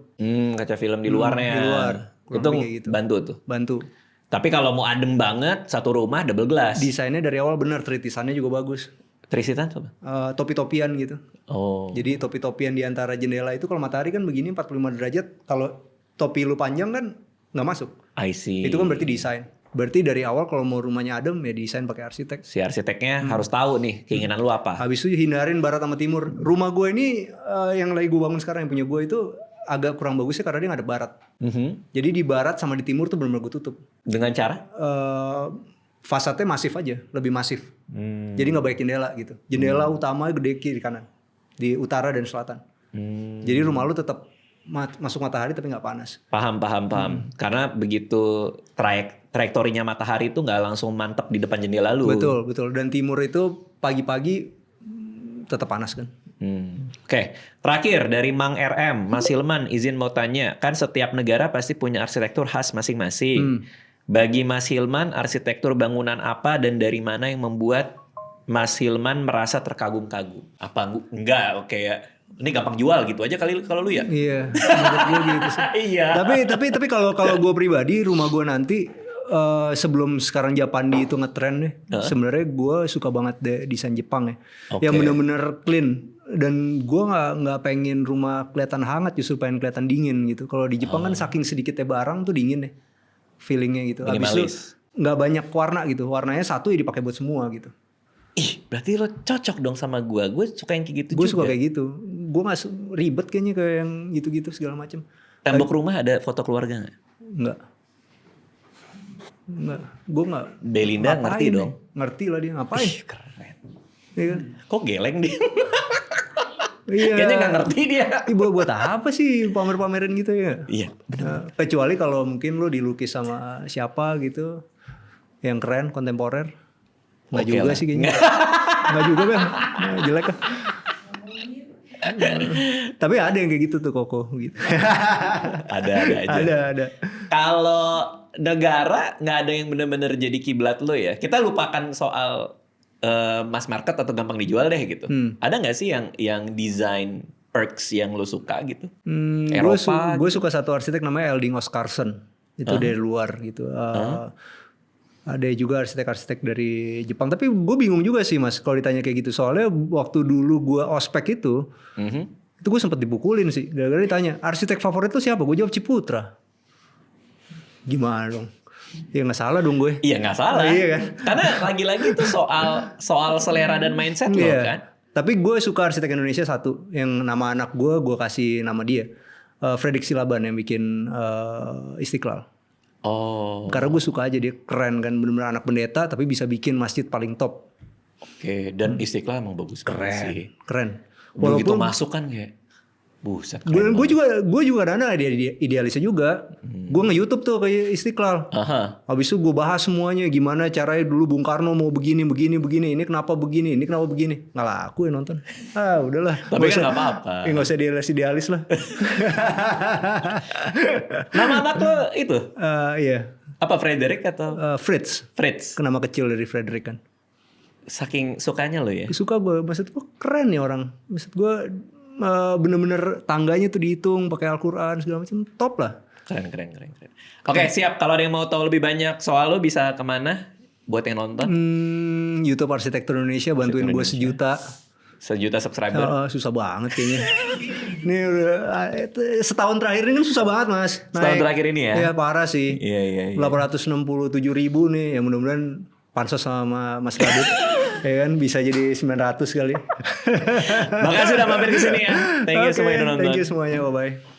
Kaca film di luarnya. Di luar. Itu gitu. Bantu tuh. Bantu. Tapi kalau mau adem banget, satu rumah double glass. Desainnya dari awal benar, tritisannya juga bagus. Tritisan apa? Topi-topian gitu. Oh. Jadi topi-topian di antara jendela itu kalau matahari kan begini 45 derajat. Kalau topi lu panjang kan nggak masuk. I see. Itu kan berarti desain. Berarti dari awal kalau mau rumahnya adem ya desain pakai arsitek. Si arsiteknya harus tahu nih keinginan lu apa. Habis itu hindarin barat sama timur. Rumah gue ini yang lagi gue bangun sekarang yang punya gue itu agak kurang bagusnya karena dia nggak ada barat. Jadi di barat sama di timur tuh benar-benar gue tutup. Dengan cara? Fasadnya masif aja, lebih masif. Jadi nggak banyak jendela gitu. Jendela utama gede kiri kanan, di utara dan selatan. Jadi rumah lu tetap masuk matahari tapi nggak panas. Paham. Karena begitu trajektorinya matahari itu nggak langsung mantep di depan jendela lu. Betul. Dan timur itu pagi-pagi tetap panas kan. Oke. Terakhir dari Mang RM, Mas Hilman izin mau tanya, kan setiap negara pasti punya arsitektur khas masing-masing. Bagi Mas Hilman, arsitektur bangunan apa dan dari mana yang membuat Mas Hilman merasa terkagum-kagum? Apa enggak? Oke ya. Ini gampang jual gitu aja kali kalau lu ya. Iya, menurut gue gitu sih. Iya. Tapi kalau gue pribadi, rumah gue nanti sebelum sekarang Japandi itu ngetren deh. Sebenarnya gue suka banget deh desain Jepang ya. Yang bener-bener clean. Dan gue nggak pengen rumah kelihatan hangat, justru pengen kelihatan dingin gitu. Kalau di Jepang kan saking sedikitnya barang tuh dingin deh, feelingnya gitu. Habis itu nggak banyak warna gitu. Warnanya satu ya dipakai buat semua gitu. Ih, berarti lo cocok dong sama gue. Gue suka yang kayak gitu juga. Gue suka kayak gitu. Gue gak ribet kayaknya kayak yang gitu-gitu segala macam. Tembok rumah ada foto keluarga gak? Enggak. Gue gak. Belinda ngerti dong? Ngerti lah dia. Ngapain? Ih, keren. Iya kan? Kok geleng dia? Iya. Kayaknya gak ngerti dia. Buat apa sih pamer-pamerin gitu ya? Iya. Kecuali kalau mungkin lo dilukis sama siapa gitu. Yang keren, kontemporer. Nggak juga lah sih kayaknya. Nggak juga Bang. Jelek kan. Tapi ada yang kayak gitu tuh Koko gitu. Ada aja. Ada. Kalau negara nggak ada yang benar-benar jadi kiblat lo ya. Kita lupakan soal mass market atau gampang dijual deh gitu. Ada nggak sih yang desain perks yang lo suka gitu? Gue suka satu arsitek namanya Elding Oscarsson. Itu dari luar gitu. Ada juga arsitek-arsitek dari Jepang. Tapi gue bingung juga sih Mas kalau ditanya kayak gitu. Soalnya waktu dulu gue ospek itu gue sempet dipukulin sih. Gara-gara ditanya, arsitek favorit tuh siapa? Gue jawab Ciputra. Gimana dong? Ya nggak salah dong gue. Iya nggak salah. Iya kan? Karena lagi-lagi itu soal selera dan mindset lo kan. Tapi gue suka arsitek Indonesia satu. Yang nama anak gue kasih nama dia. Fredrik Silaban yang bikin Istiqlal. Oh. Karena gue suka aja dia keren kan, bener-bener anak pendeta tapi bisa bikin masjid paling top. Oke, dan Istiqlal emang bagus banget sih. Keren. Begitu masuk kan kayak buset. Gue juga dana idealisnya juga. Gue nge-YouTube tuh kayak Istiqlal. Habis itu gue bahas semuanya gimana caranya dulu Bung Karno mau begini. Ini kenapa begini, Nggak laku ya nonton. Udahlah. Tapi kan nggak apa-apa. Nggak usah idealis lah. Nama anak lo itu? Iya. Apa Frederick atau? Fritz. Nama kecil dari Frederick kan. Saking sukanya lo ya? Suka gue. Maksud gue keren nih orang. Maksud gue bener-bener tangganya tuh dihitung pakai Al-Quran segala macam, top lah. Keren. Oke, siap. Kalau ada yang mau tahu lebih banyak soal lo bisa kemana buat yang nonton? YouTube Arsitektur Indonesia, bantuin gue 1 juta. 1 juta subscriber. Susah banget kayaknya. Ini udah setahun terakhir ini kan susah banget Mas. Setahun terakhir ini ya? Iya parah sih. Iya. 867.000 nih. Ya mudah-mudahan pansos sama Mas Radit. Ya kan bisa jadi 900 kali. Makasih udah mampir ke sini ya. Thank you semuanya udah nonton. Thank you semuanya, bye-bye.